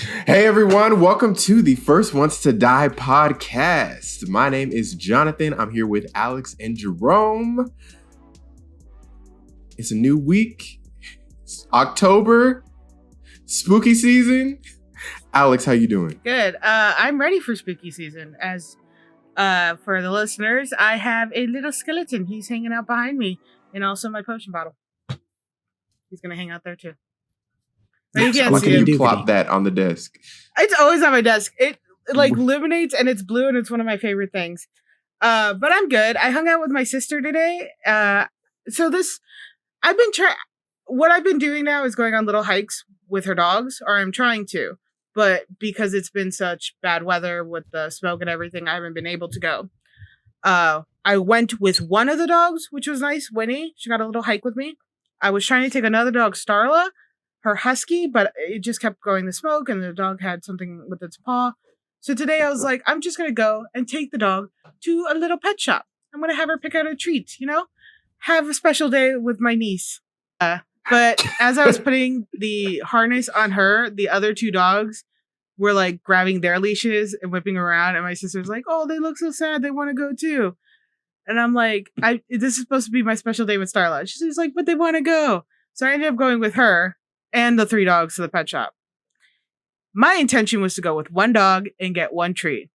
Hey everyone, welcome to the First Ones to Die podcast. My name is Jonathan. I'm here with Alex and Jerome. It's a new week. It's October, spooky season. Alex, how you doing? Good. I'm ready for spooky season. As for the listeners, I have a little skeleton. He's hanging out behind me, and also my potion bottle. He's gonna hang out there too. But you can't see you plop that on the desk? It's always on my desk. It like illuminates, and it's blue, and it's one of my favorite things. But I'm good. I hung out with my sister today. What I've been doing now is going on little hikes with her dogs, or I'm trying to. But because it's been such bad weather with the smoke and everything, I haven't been able to go. I went with one of the dogs, which was nice, Winnie. She got a little hike with me. I was trying to take another dog, Starla, her husky, but it just kept going the smoke, and the dog had something with its paw. So today I was like, I'm just going to go and take the dog to a little pet shop. I'm going to have her pick out a treat, have a special day with my niece. But as I was putting the harness on her, the other two dogs were like grabbing their leashes and whipping around. And my sister's like, oh, they look so sad. They want to go too. And I'm like, this is supposed to be my special day with Starla. She's like, but they want to go. So I ended up going with her and the three dogs to the pet shop. My intention was to go with one dog and get one treat.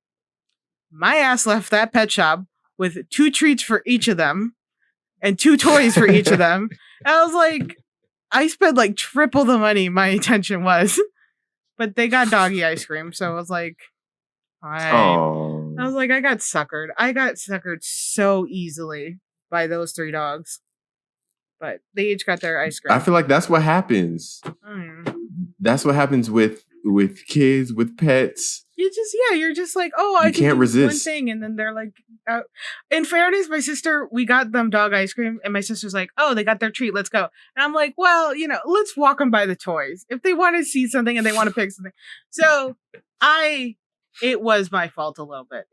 My ass left that pet shop with 2 treats for each of them and 2 toys for each of them. And I was like, I spent like triple the money my intention was. But they got doggy ice cream, so I was like, I got suckered. I got suckered so easily by those 3 dogs. But they each got their ice cream. I feel like that's what happens. That's what happens with kids, with pets. You're just like, oh, I can't resist one thing, and then they're like, in fairness, my sister, we got them dog ice cream, and my sister's like, oh, they got their treat, let's go. And I'm like, well, let's walk them by the toys if they want to see something and they want to pick something. So it was my fault a little bit.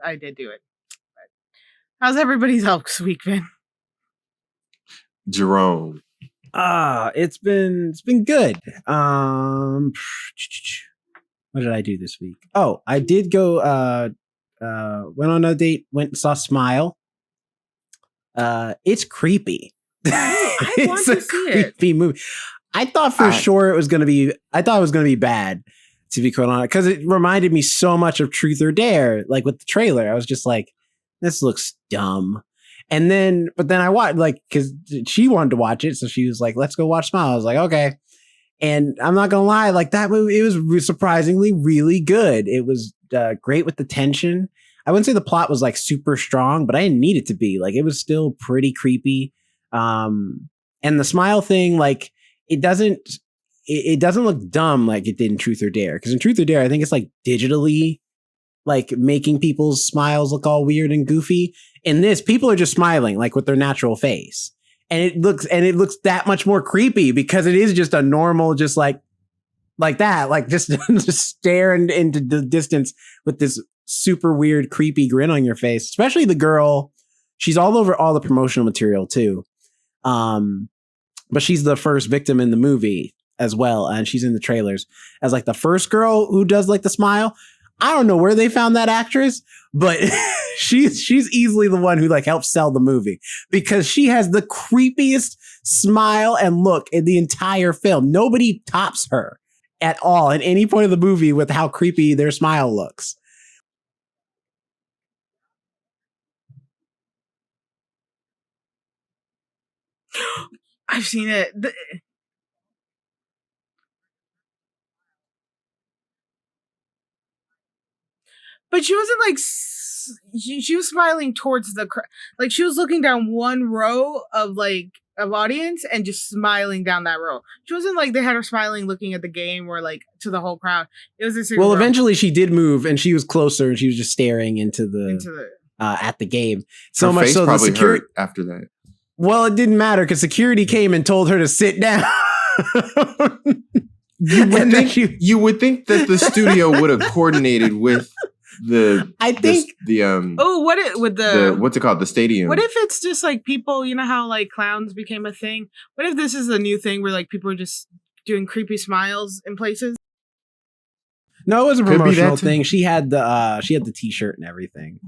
I did do it. But how's everybody's health week been? Jerome. It's been good. What did I do this week? Oh, I did go went on a date, went and saw Smile. It's creepy. I want to see it. Creepy movie. I thought for sure it was gonna be bad, to be quite honest, because it reminded me so much of Truth or Dare, like with the trailer. I was just like, this looks dumb. But then I watched, like, because she wanted to watch it, so she was like, let's go watch Smile. I was like, okay. And I'm not gonna lie, like, that movie, it was surprisingly really good. It was great with the tension. I wouldn't say the plot was like super strong, but I didn't need it to be. Like, it was still pretty creepy. And the Smile thing, like, it doesn't look dumb like it did in Truth or Dare. Because in Truth or Dare, I think it's like digitally like making people's smiles look all weird and goofy. In this, people are just smiling like with their natural face. And it looks that much more creepy because it is just a normal, just like that, like just stare into the distance with this super weird, creepy grin on your face. Especially the girl, she's all over all the promotional material too. But she's the first victim in the movie as well, and she's in the trailers as like the first girl who does like the smile. I don't know where they found that actress, but she's easily the one who like helps sell the movie because she has the creepiest smile and look in the entire film. Nobody tops her at all at any point of the movie with how creepy their smile looks. I've seen it. But she wasn't like, she was smiling towards the crowd. Like, she was looking down one row of audience and just smiling down that row. She wasn't like they had her smiling looking at the game or like to the whole crowd. It was this. Well, eventually she did move and she was closer and she was just staring into the at the game. So much so the security hurt after that. Well, it didn't matter because security came and told her to sit down. You would think that the studio would have coordinated with what's it called, the stadium. What if it's just like people, you know how like clowns became a thing? What if this is a new thing where like people are just doing creepy smiles in places? No, it was a Could be that promotional too. thing. She had the T-shirt and everything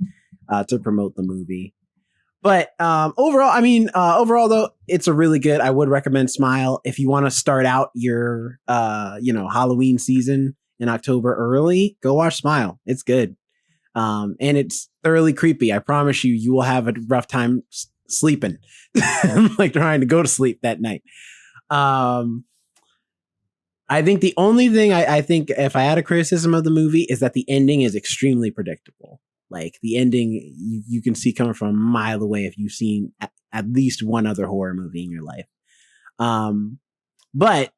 to promote the movie. But overall though, it's a really good. I would recommend Smile if you want to start out your Halloween season in October early. Go watch Smile. It's good, and it's thoroughly creepy. I promise you, you will have a rough time sleeping, like trying to go to sleep that night. I think the only thing I think if I had a criticism of the movie is that the ending is extremely predictable. Like the ending, you can see coming from a mile away if you've seen at least one other horror movie in your life. But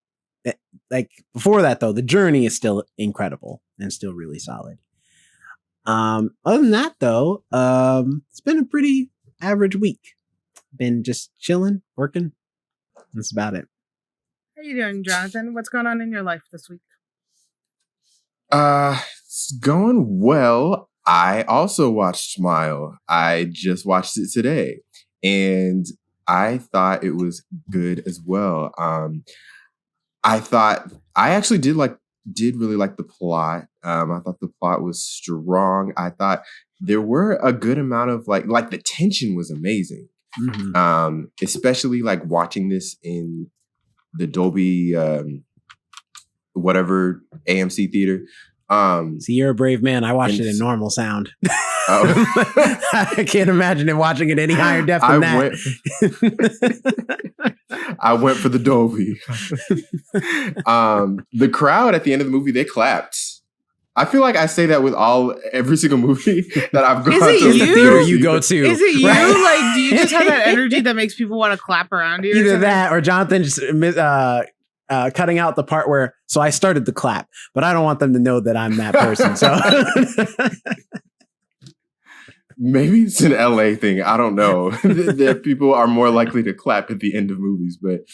like before that, though, the journey is still incredible and still really solid. Other than that, though, it's been a pretty average week. Been just chilling, working. That's about it. How you doing, Jonathan? What's going on in your life this week? It's going well. I also watched Smile. I just watched it today, and I thought it was good as well. I actually did really like the plot. I thought the plot was strong. I thought there were a good amount of like the tension was amazing. Mm-hmm. Especially like watching this in the Dolby whatever AMC theater. See, you're a brave man. I watched it in normal sound. Oh. I can't imagine watching it any higher def than that. I went for the Dolby. The crowd at the end of the movie, they clapped. I feel like I say that with every single movie that I've gone to. Is it you? Theater you go to? Is it you? Right? Like, do you just have that energy that makes people want to clap around you? Either that or Jonathan just cutting out the part where, so I started the clap, but I don't want them to know that I'm that person. So maybe it's an LA thing. I don't know. That people are more likely to clap at the end of movies, but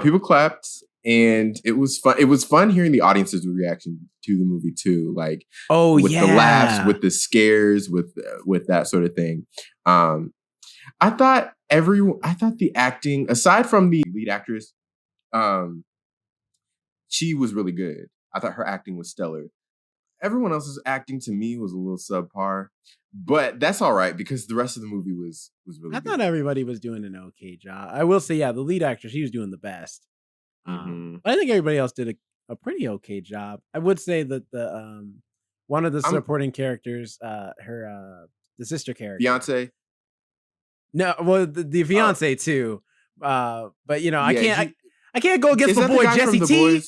people clapped, and it was fun. It was fun hearing the audience's reaction to the movie too, like with the laughs, with the scares, with that sort of thing. I thought the acting, aside from the lead actress, she was really good. I thought her acting was stellar. Everyone else's acting to me was a little subpar, but that's all right because the rest of the movie was really good. I thought everybody was doing an okay job. I will say, the lead actress, she was doing the best. But I think everybody else did a pretty okay job. I would say that the one of the supporting characters, the sister character, fiance. No, well, the fiance too. But I can't go against my boy Jesse T.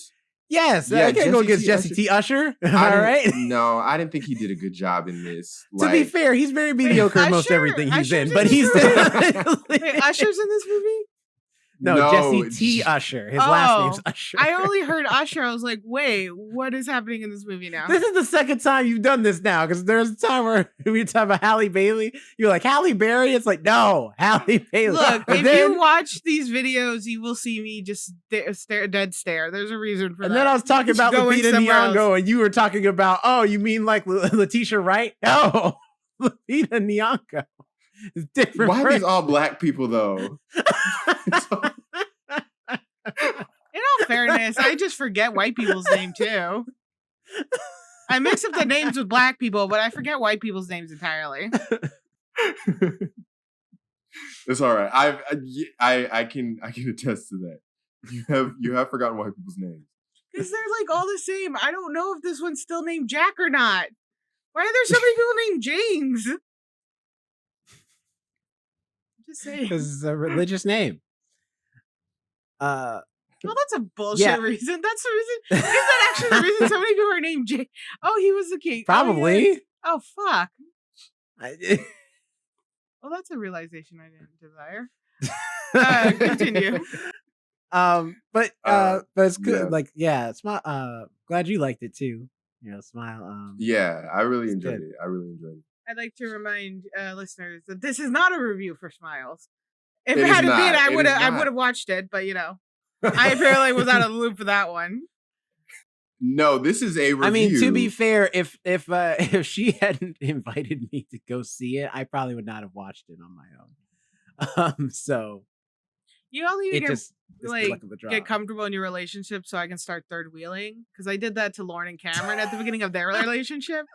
Yes, I can't go against Jesse T. Usher. All right. No, I didn't think he did a good job in this. To be fair, he's very mediocre in most everything he's in, but he's Wait, Usher's in this movie? No, Jesse T. Usher. His last name's Usher. I only heard Usher. I was like, wait, what is happening in this movie now? This is the second time you've done this now, because there's a time where we talk about Halle Bailey. You're like, Halle Berry? It's like, no, Halle Bailey. Look, you watch these videos, you will see me just dead stare. There's a reason for that. And then I was talking about Lupita Nyong'o, and you were talking about, oh, you mean like Letitia Wright? No, Lupita Nyong'o. It's different. Why are these all black people, though? In all fairness, I just forget white people's name too. I mix up the names with black people, but I forget white people's names entirely. It's all right. I can attest to that. You have forgotten white people's names because they're like all the same. I don't know if this one's still named Jack or not. Why are there so many people named James? Just saying. Because it's a religious name. Well, that's a bullshit reason. That's the reason. Is that actually the reason so many people are named Jake? Oh, he was the king. Probably. Oh, fuck. Well, that's a realization I didn't desire. Continue. But it's good. Yeah. Smile. Glad you liked it too. Smile. Yeah, I really enjoyed it. I'd like to remind listeners that this is not a review for Smiles. If it hadn't been, I would have watched it, but I apparently was out of the loop for that one. No, this is a review. I mean, to be fair, if she hadn't invited me to go see it, I probably would not have watched it on my own. So You all need to It's the luck of the draw. get comfortable in your relationship so I can start third wheeling. Because I did that to Lauren and Cameron at the beginning of their relationship.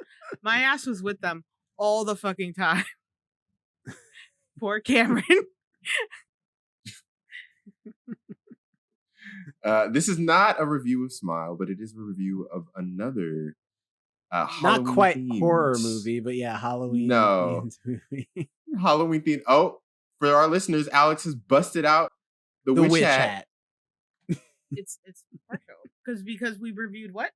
My ass was with them all the fucking time. Poor Cameron. This is not a review of Smile, but it is a review of another not quite themed horror movie, but yeah, Halloween No. movie. Halloween theme. Oh, for our listeners, Alex has busted out the witch hat. It's partial because we reviewed what?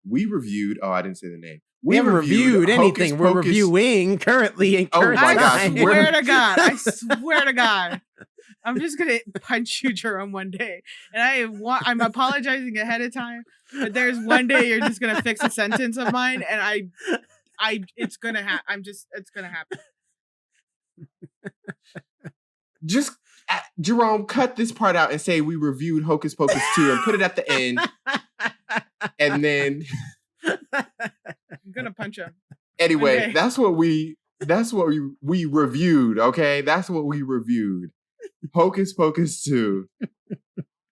We reviewed. Oh, I didn't say the name. We haven't reviewed anything. Hocus We're Pocus. reviewing currently in current my gosh, time. Swear to God. I swear to God. I'm just gonna punch you, Jerome, one day, and I'm apologizing ahead of time. But there's one day you're just gonna fix a sentence of mine, and it's gonna happen. It's gonna happen. Just Jerome, cut this part out and say we reviewed Hocus Pocus 2 and put it at the end, and then I'm gonna punch him. Anyway, that's what we reviewed. Okay, that's what we reviewed. Hocus Pocus 2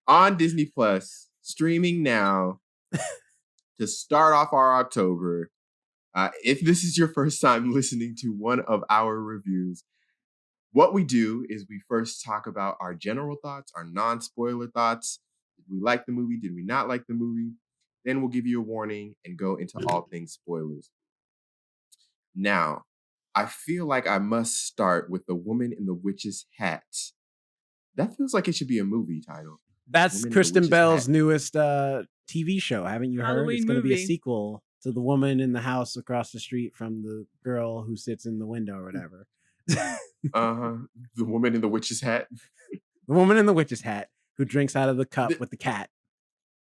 on Disney Plus, streaming now to start off our October. If this is your first time listening to one of our reviews, what we do is we first talk about our general thoughts, our non-spoiler thoughts. Did we like the movie? Did we not like the movie? Then we'll give you a warning and go into all things spoilers. Now, I feel like I must start with The Woman in the Witch's Hat. That feels like it should be a movie title. That's Kristen Bell's newest TV show. Haven't you heard? Halloween It's going to be a movie. sequel to The Woman in the House Across the Street from the Girl Who Sits in the Window or whatever. The Woman in the Witch's Hat. The Woman in the Witch's Hat who drinks out of the cup with the cat.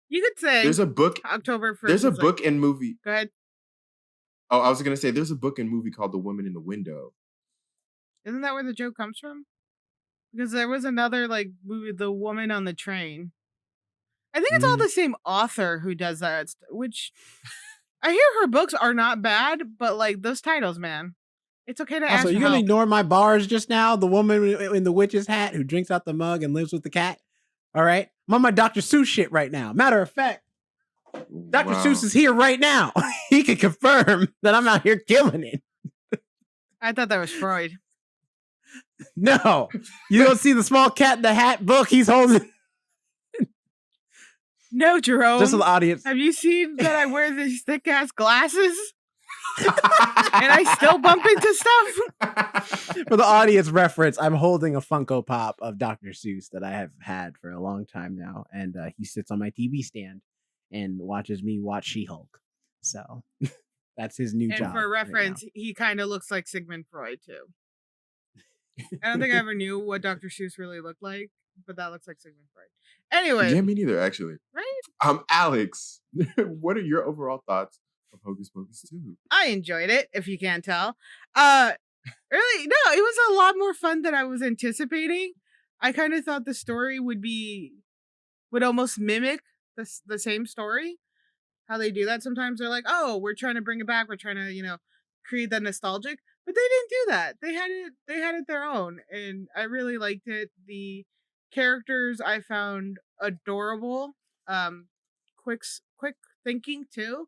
You could say there's a book. October 1st. There's a book and movie. Go ahead. Oh, I was going to say there's a book and movie called The Woman in the Window. Isn't that where the joke comes from? Because there was another movie, The Woman on the Train. I think it's all the same author who does that, which I hear her books are not bad, but those titles, man. It's okay to ask Also, for you going to help. ignore my bars just now? The woman in the witch's hat who drinks out the mug and lives with the cat? All right? I'm on my Dr. Seuss shit right now. Matter of fact, Dr. Seuss is here right now. He can confirm that I'm out here killing it. I thought that was Freud. No. You don't see the small cat in the hat book he's holding? No, Jerome. Just for the audience. Have you seen that I wear these thick-ass glasses? And I still bump into stuff? For the audience reference, I'm holding a Funko Pop of Dr. Seuss that I have had for a long time now. And he sits on my TV stand and watches me watch She-Hulk. So that's his new job. And for reference, he kind of looks like Sigmund Freud, too. I don't think I ever knew what Dr. Seuss really looked like, but that looks like Sigmund Freud. Anyway. Yeah, me neither, actually. Right? Alex, what are your overall thoughts of Hocus Pocus 2? I enjoyed it, if you can't tell. Really, no, it was a lot more fun than I was anticipating. I kind of thought the story would almost mimic the same story. How they do that sometimes. They're like, oh, we're trying to bring it back. We're trying to, create that nostalgic. But they didn't do that. They had it their own. And I really liked it. The characters I found adorable. Quick thinking too.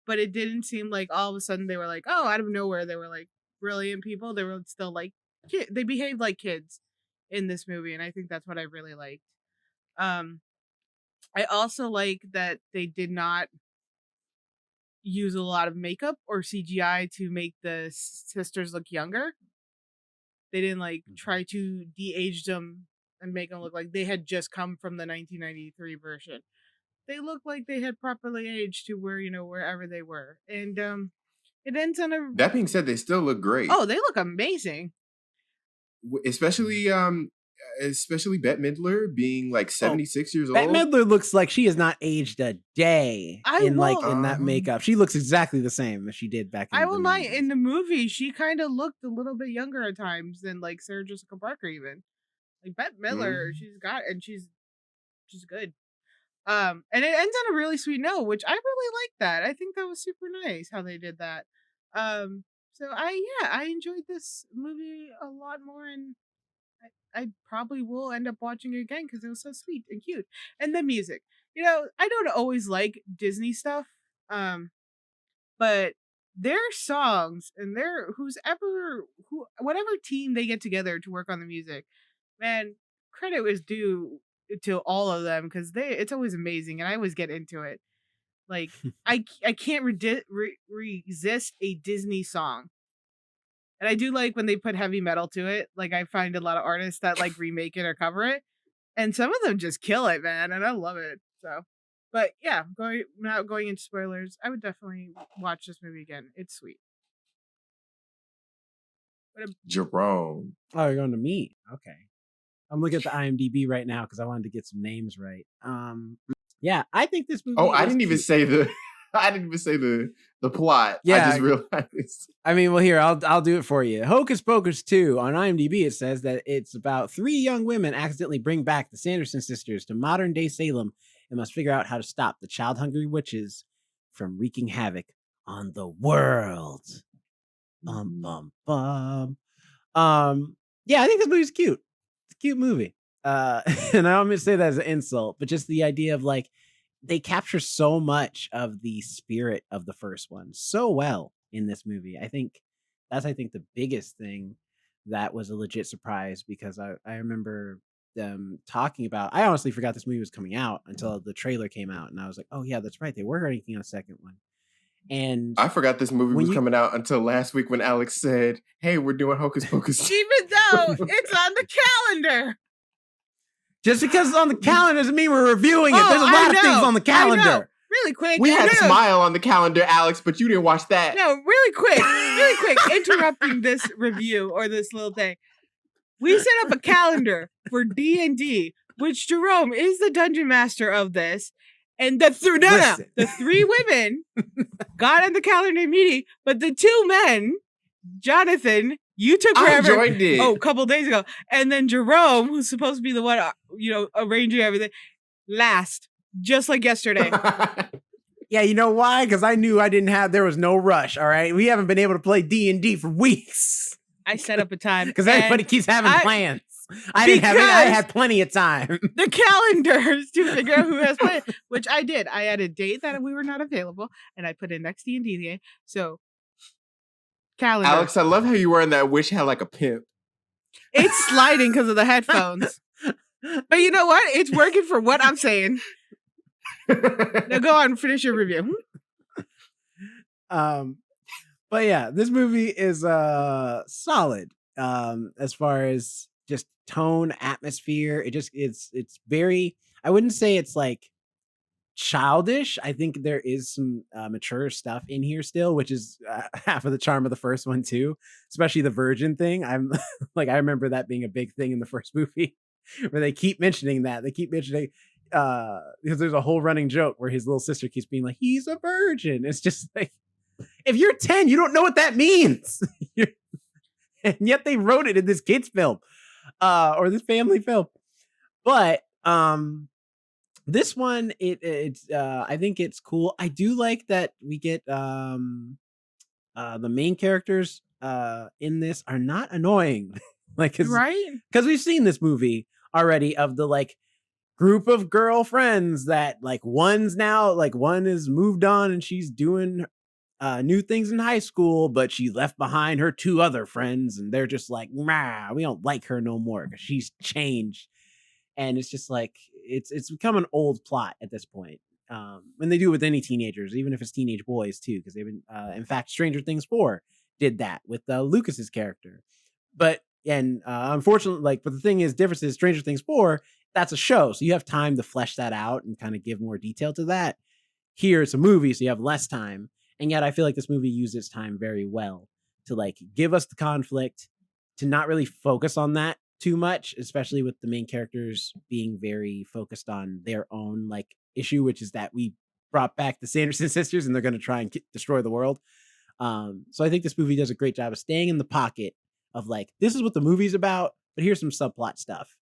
But it didn't seem like all of a sudden they were like, oh, out of nowhere they were like brilliant people. They were still like they behaved like kids in this movie, and I think that's what I really liked. I also like that they did not use a lot of makeup or CGI to make the sisters look younger. They didn't try to de-age them and make them look like they had just come from the 1993 version. They looked like they had properly aged to where, wherever they were. And it ends on a... That being said, they still look great. Oh, they look amazing. Especially Bette Midler being 76 years old. Bette Midler looks like she has not aged a day in that makeup. She looks exactly the same as she did back in the 90s. In the movie, she kind of looked a little bit younger at times than Sarah Jessica Parker even. Bette Midler, she's good. And it ends on a really sweet note, which I really like that. I think that was super nice how they did that. So I enjoyed this movie a lot more, and I probably will end up watching it again because it was so sweet and cute. And the music. You know, I don't always like Disney stuff. But their songs and whatever team they get together to work on the music, man, credit is due to all of them because it's always amazing and I always get into it. Like I can't resist a Disney song. And I do like when they put heavy metal to it. Like I find a lot of artists that like remake it or cover it, and some of them just kill it, man, and I love it. So, but yeah, not going into spoilers, I would definitely watch this movie again. It's sweet. Jerome. Oh, you're going to me. Okay. I'm looking at the IMDb right now because I wanted to get some names right. Yeah, I think this movie. Oh, I didn't even say the plot. Yeah, I just realized. I mean, well, here I'll do it for you. Hocus Pocus 2 on IMDb. It says that it's about 3 young women accidentally bring back the Sanderson sisters to modern day Salem and must figure out how to stop the child hungry witches from wreaking havoc on the world. Bum bum bum. Yeah, I think this movie's cute. It's a cute movie. And I don't mean to say that as an insult, but just the idea of like they capture so much of the spirit of the first one so well in this movie. I think that's the biggest thing that was a legit surprise because I remember them talking about. I honestly forgot this movie was coming out until the trailer came out, and I was like, oh yeah, that's right, they were making a second one. And I forgot this movie was coming out until last week when Alex said, "Hey, we're doing Hocus Pocus." Even though it's on the calendar. Just because it's on the calendar doesn't mean we're reviewing it. There's a lot of things on the calendar. Really quick. We had Smile on the calendar, Alex, but you didn't watch that. No, really quick, interrupting this review or this little thing. We set up a calendar for D&D, which Jerome is the dungeon master of this. And the 3 women got on the calendar meeting, but the 2 men, Jonathan, you took forever. I joined it. Oh, a couple days ago. And then Jerome, who's supposed to be the one, arranging everything, last, just like yesterday. Yeah, you know why? Because I knew there was no rush, all right? We haven't been able to play D&D for weeks. I set up a time. Because everybody keeps having plans. I didn't have any. I had plenty of time. The calendars to figure out who has plans, which I did. I had a date that we were not available, and I put in next D&D game. So, calendar. Alex, I love how you were in that wish had like a pimp. It's sliding because of the headphones. But you know what? It's working for what I'm saying. Now go on, finish your review. But yeah, this movie is solid. As far as just tone, atmosphere, it's very, I wouldn't say it's like childish. I think there is some mature stuff in here still, which is half of the charm of the first one too, especially the virgin thing. I'm like, I remember that being a big thing in the first movie where they keep mentioning because there's a whole running joke where his little sister keeps being like, he's a virgin. It's just like, if you're 10, you don't know what that means. And yet they wrote it in this kid's film, or this family film. But this one, it's I think it's cool. I do like that we get the main characters in this are not annoying. Like, right? Because we've seen this movie already of the like group of girlfriends that like one is moved on and she's doing new things in high school, but she left behind her 2 other friends and they're just like, nah, we don't like her no more because she's changed. And it's just like, it's become an old plot at this point. When they do it with any teenagers, even if it's teenage boys too, because they've been, in fact, Stranger Things 4 did that with Lucas's character. But unfortunately, but the thing is, difference is Stranger Things 4, that's a show, so you have time to flesh that out and kind of give more detail to that. Here it's a movie, so you have less time. And yet I feel like this movie used its time very well to like give us the conflict, to not really focus on that too much, especially with the main characters being very focused on their own like issue, which is that we brought back the Sanderson sisters and they're going to try and destroy the world. So I think this movie does a great job of staying in the pocket of like, this is what the movie's about, but here's some subplot stuff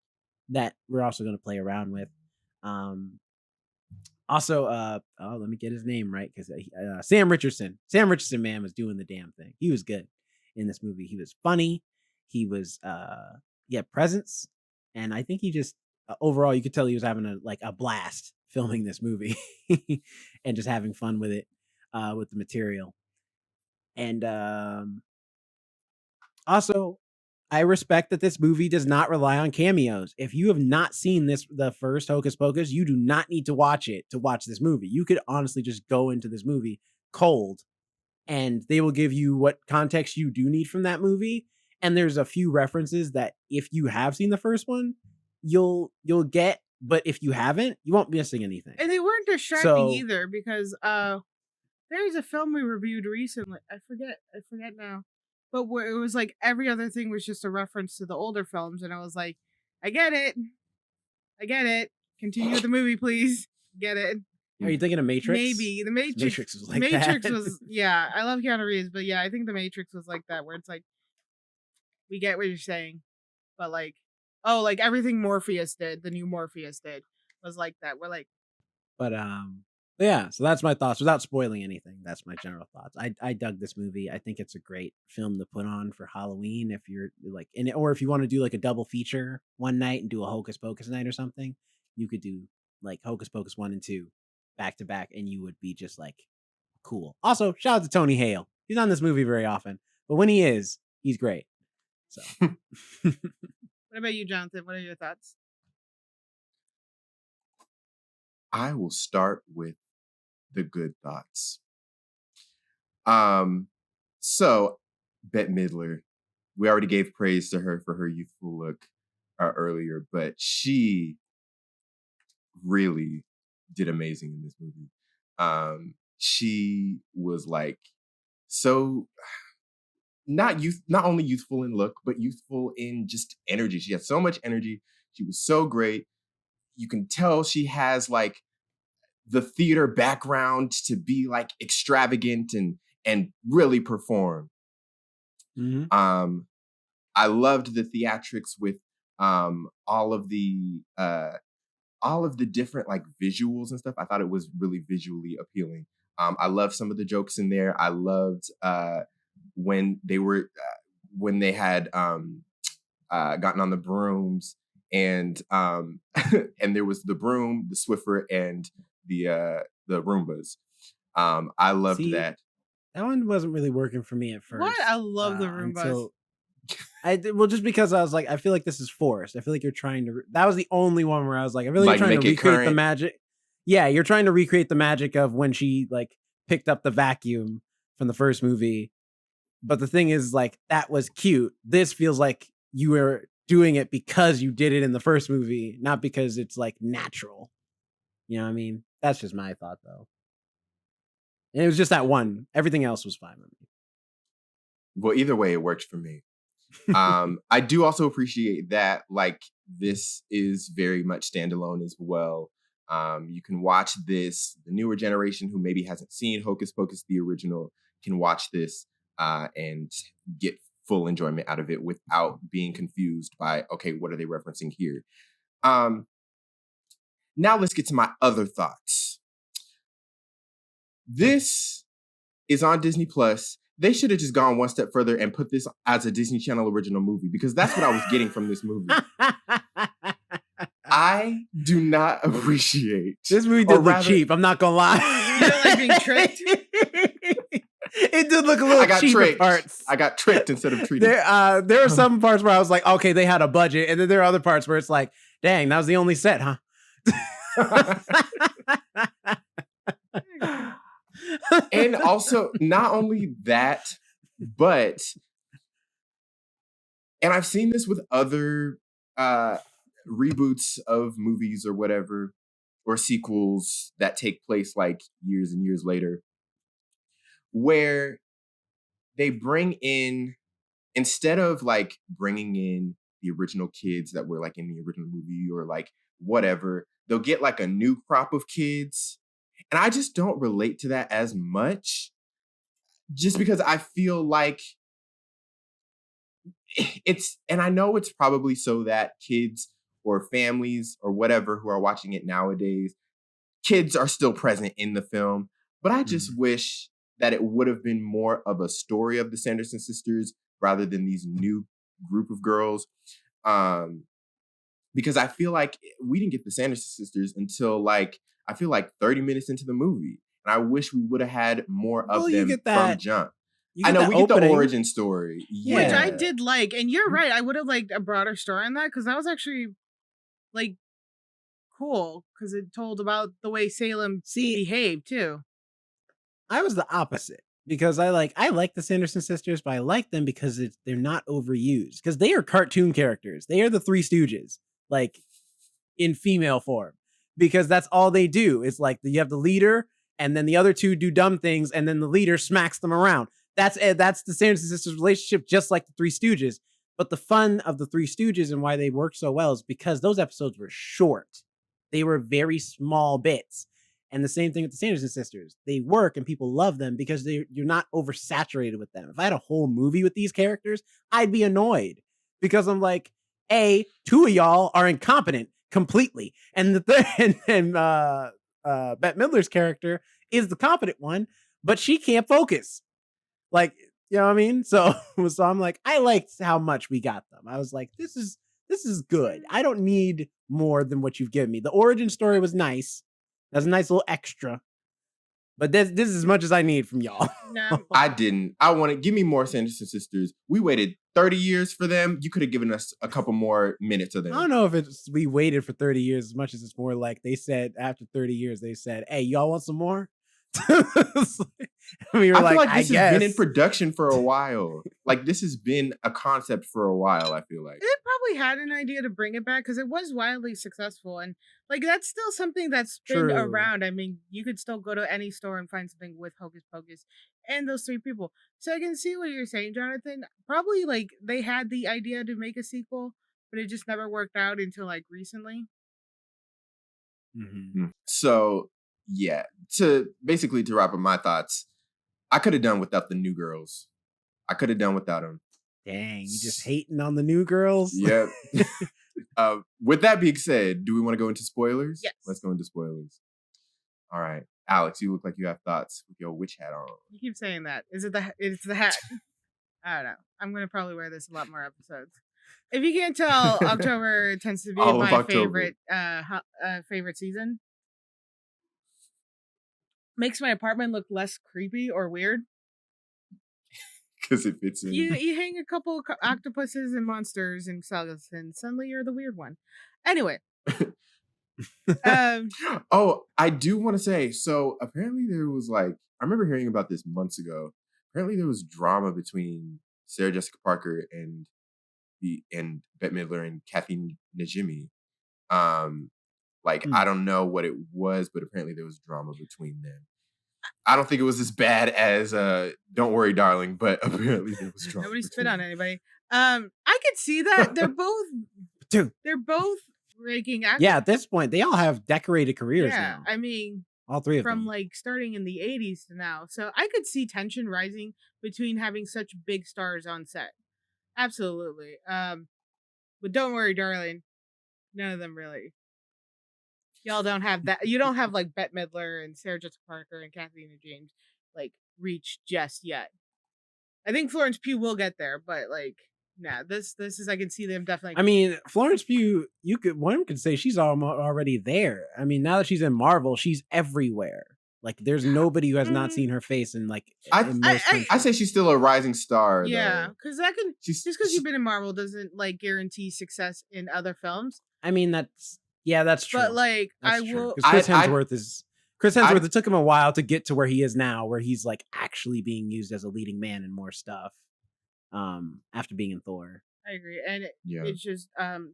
that we're also going to play around with. Also, let me get his name right, because Sam Richardson, man, was doing the damn thing. He was good in this movie. He was funny. He was presence, and I think he just overall you could tell he was having a blast filming this movie and just having fun with it, with the material. And also, I respect that this movie does not rely on cameos. If you have not seen the first Hocus Pocus, you do not need to watch it to watch this movie. You could honestly just go into this movie cold, and they will give you what context you do need from that movie. And there's a few references that if you have seen the first one, you'll get, but if you haven't, you won't be missing anything. And they weren't distracting either, because there's a film we reviewed recently. I forget now. But where it was like every other thing was just a reference to the older films, and I was like, I get it. Continue with the movie, please. Get it. Are you thinking of Matrix? Maybe. The Matrix was like that. was, yeah, I love Keanu Reeves, but yeah, I think the Matrix was like that, where it's like, we get what you're saying, but like, oh, like everything Morpheus did, the new Morpheus did, was like that. We're like, but yeah, so that's my thoughts without spoiling anything. That's my general thoughts. I dug this movie. I think it's a great film to put on for Halloween if you're like in it, or if you want to do like a double feature one night and do a Hocus Pocus night or something, you could do like Hocus Pocus 1 and 2 back to back, and you would be just like cool. Also, shout out to Tony Hale. He's not in this movie very often, but when he is, he's great. So what about you, Jonathan? What are your thoughts? I will start with the good thoughts. So Bette Midler, we already gave praise to her for her youthful look earlier, but she really did amazing in this movie. She was like so not only youthful in look, but youthful in just energy. She had so much energy. She was so great. You can tell she has like the theater background to be like extravagant and really perform. Mhm. I loved the theatrics with all of the different like visuals and stuff. I thought it was really visually appealing. I loved some of the jokes in there. I loved when they had gotten on the brooms, and and there was the broom, the Swiffer, and the Roombas. I loved that. That one wasn't really working for me at first. What? I love the Roombas. Well, just because I was like, I feel like this is forced. I feel like you're trying to. That was the only one where I was like, I feel like you're trying to recreate the magic. Yeah, you're trying to recreate the magic of when she like picked up the vacuum from the first movie. But the thing is, like, that was cute. This feels like you were doing it because you did it in the first movie, not because it's like natural. You know what I mean? That's just my thought, though. And it was just that one. Everything else was fine with me. Well, either way, it worked for me. I do also appreciate that, like, this is very much standalone as well. You can watch this. The newer generation who maybe hasn't seen Hocus Pocus, the original, can watch this and get full enjoyment out of it without being confused by, okay, what are they referencing here? Now let's get to my other thoughts. This is on Disney Plus. They should have just gone one step further and put this as a Disney Channel original movie, because that's what I was getting from this movie. I do not appreciate this movie. Did look cheap. I'm not gonna lie. You don't like being tricked? It did look a little cheap at parts. I got tricked instead of treated. There are some parts where I was like, okay, they had a budget, and then there are other parts where it's like, dang, that was the only set, huh? And also, not only that, but, and I've seen this with other reboots of movies or whatever, or sequels that take place like years and years later, where they bring in, instead of like bringing in the original kids that were like in the original movie or like whatever, they'll get like a new crop of kids. And I just don't relate to that as much, just because I feel like it's, and I know it's probably so that kids or families or whatever who are watching it nowadays, kids are still present in the film. But I just wish that it would have been more of a story of the Sanderson sisters rather than these new group of girls. Because I feel like we didn't get the Sanderson Sisters until like I feel like 30 minutes into the movie, and I wish we would have had more of them from jump. I know we get the origin story, which I did like, and you're right. I would have liked a broader story on that because that was actually like cool because it told about the way Salem behaved too. I was the opposite because I like the Sanderson Sisters, but I like them because they're not overused because they are cartoon characters. They are the Three Stooges, like in female form, because that's all they do. It's like you have the leader, and then the other two do dumb things, and then the leader smacks them around. That's the Sanderson Sisters relationship, just like the Three Stooges. But the fun of the Three Stooges and why they work so well is because those episodes were short. They were very small bits. And the same thing with the Sanderson Sisters. They work and people love them because you're not oversaturated with them. If I had a whole movie with these characters, I'd be annoyed because I'm like, two of y'all are incompetent completely. And Bette Midler's character is the competent one, but she can't focus. Like, you know what I mean? So I'm like, I liked how much we got them. I was like, this is good. I don't need more than what you've given me. The origin story was nice. That's a nice little extra. But this is as much as I need from y'all. No. I didn't. I want to give me more Sanderson Sisters. We waited 30 years for them. You could have given us a couple more minutes of them. I don't know if we waited for 30 years as much as it's more like they said after 30 years, they said, hey, y'all want some more? I feel like this has been in production for a while. Like this has been a concept for a while, I feel like. It probably had an idea to bring it back because it was wildly successful. And like that's still something that's been around. I mean, you could still go to any store and find something with Hocus Pocus and those three people. So I can see what you're saying, Jonathan. Probably like they had the idea to make a sequel, but it just never worked out until like recently. Mm-hmm. So yeah, to wrap up my thoughts, I could have done without the new girls. I could have done without them. Dang, you just hating on the new girls? Yep. With that being said, do we want to go into spoilers? Yes. Let's go into spoilers. All right. Alex, you look like you have thoughts with your witch hat on. You keep saying that. It's the hat. I don't know. I'm going to probably wear this a lot more episodes. If you can't tell, October tends to be my favorite season. Makes my apartment look less creepy or weird. Because it fits in. You hang a couple octopuses and monsters and skeletons. Suddenly you're the weird one. Anyway. I do want to say, so apparently there was like, I remember hearing about this months ago. Apparently there was drama between Sarah Jessica Parker and Bette Midler and Kathy Najimy. I don't know what it was, but apparently there was drama between them. I don't think it was as bad as Don't Worry, Darling, but apparently there was drama. Nobody spit on anybody. I could see that. They're both raking actors. Yeah, at this point, they all have decorated careers now. I mean, all three of them. From like starting in the 80s to now. So I could see tension rising between having such big stars on set. Absolutely. But Don't Worry, Darling, none of them really. Y'all don't have that. You don't have like Bette Midler and Sarah Jessica Parker and Kathleen James like reach just yet. I think Florence Pugh will get there, but like, nah, this is I can see them definitely. I mean, Florence Pugh, one could say she's already there. I mean, now that she's in Marvel, she's everywhere. Like, there's nobody who has not seen her face in like. I say she's still a rising star. Yeah, because just because you've been in Marvel doesn't like guarantee success in other films. I mean, that's true. But like, that's true. Chris Hemsworth. It took him a while to get to where he is now, where he's like actually being used as a leading man in more stuff. After being in Thor, I agree, and it's just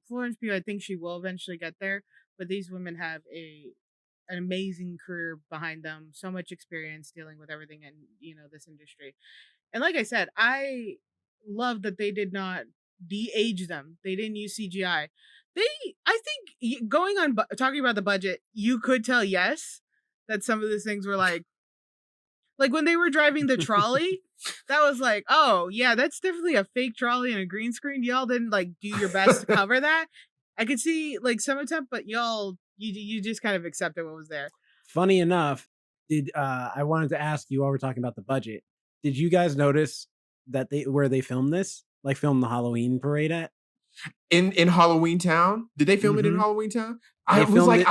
Florence Pugh. I think she will eventually get there, but these women have an amazing career behind them, so much experience dealing with everything in this industry, and like I said, I love that they did not de-age them. They didn't use CGI. I think going on talking about the budget, you could tell that some of these things were like when they were driving the trolley, that was like, oh yeah, that's definitely a fake trolley and a green screen. Y'all didn't like do your best to cover that. I could see like some attempt, but y'all you just kind of accepted what was there. Funny enough, I wanted to ask you while we're talking about the budget, did you guys notice that where they filmed this, like filmed the Halloween parade at? in Halloween Town. Did they film it in Halloween Town? I was like,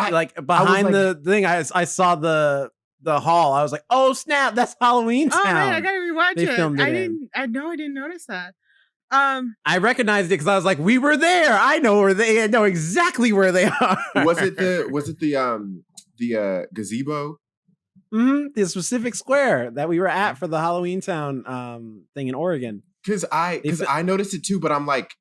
behind the thing. I saw the hall. I was like, oh snap, that's Halloween Town. Oh man, I gotta rewatch it. I didn't notice that. I recognized it because I was like, we were there. I know exactly where they are. Was it the gazebo? The specific square that we were at for the Halloween Town thing in Oregon. Because I noticed it too, but I'm like,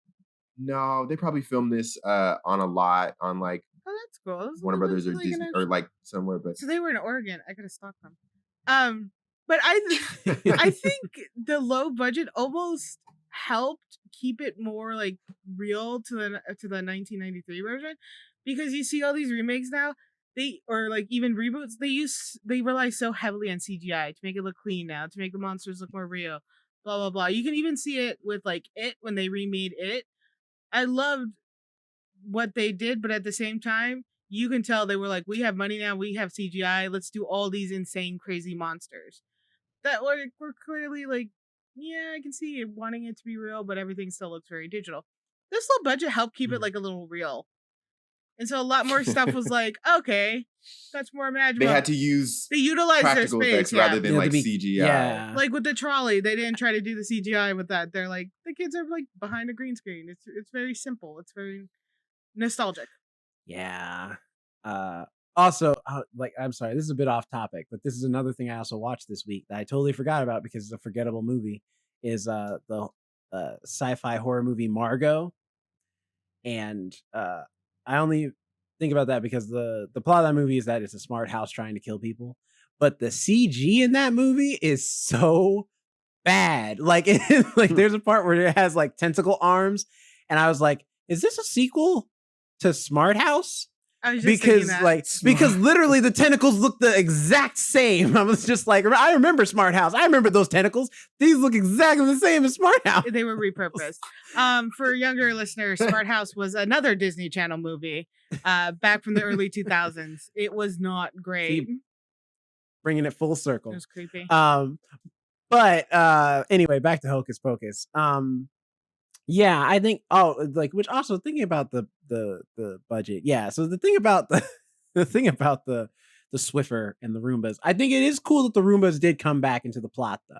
no, they probably filmed this on a lot on like. Oh, that's cool. Warner Brothers or Disney or like somewhere, but so they were in Oregon. I gotta stalk them. But I think the low budget almost helped keep it more like real to the 1993 version, because you see all these remakes now, or like even reboots, they rely so heavily on CGI to make it look clean now, to make the monsters look more real, blah blah blah. You can even see it with like It when they remade It. I loved what they did, but at the same time, you can tell they were like, we have money now, we have CGI, let's do all these insane crazy monsters that were clearly like, yeah, I can see it wanting it to be real, but everything still looks very digital. This low budget helped keep it like a little real. And so a lot more stuff was like, okay, that's more imaginable. They utilized practical their space effects rather than like CGI. Yeah. Like with the trolley, they didn't try to do the CGI with that. They're like, the kids are like behind a green screen. It's very simple. It's very nostalgic. Yeah. Also, like, I'm sorry, this is a bit off topic, but this is another thing I also watched this week that I totally forgot about because it's a forgettable movie, is the sci-fi horror movie Margot. And I only think about that because the plot of that movie is that it's a smart house trying to kill people, but the CG in that movie is so bad. Like, there's a part where it has like tentacle arms, and I was like, is this a sequel to Smart House? I was just thinking that. Because literally the tentacles look the exact same. I was just like, I remember Smart House. I remember those tentacles. These look exactly the same as Smart House. They were repurposed. For younger listeners, Smart House was another Disney Channel movie back from the early 2000s. It was not great. Keep bringing it full circle. It was creepy. But anyway, back to Hocus Pocus. Yeah, I think. Which also thinking about the budget. Yeah, so the thing about the Swiffer and the Roombas, I think it is cool that the Roombas did come back into the plot though.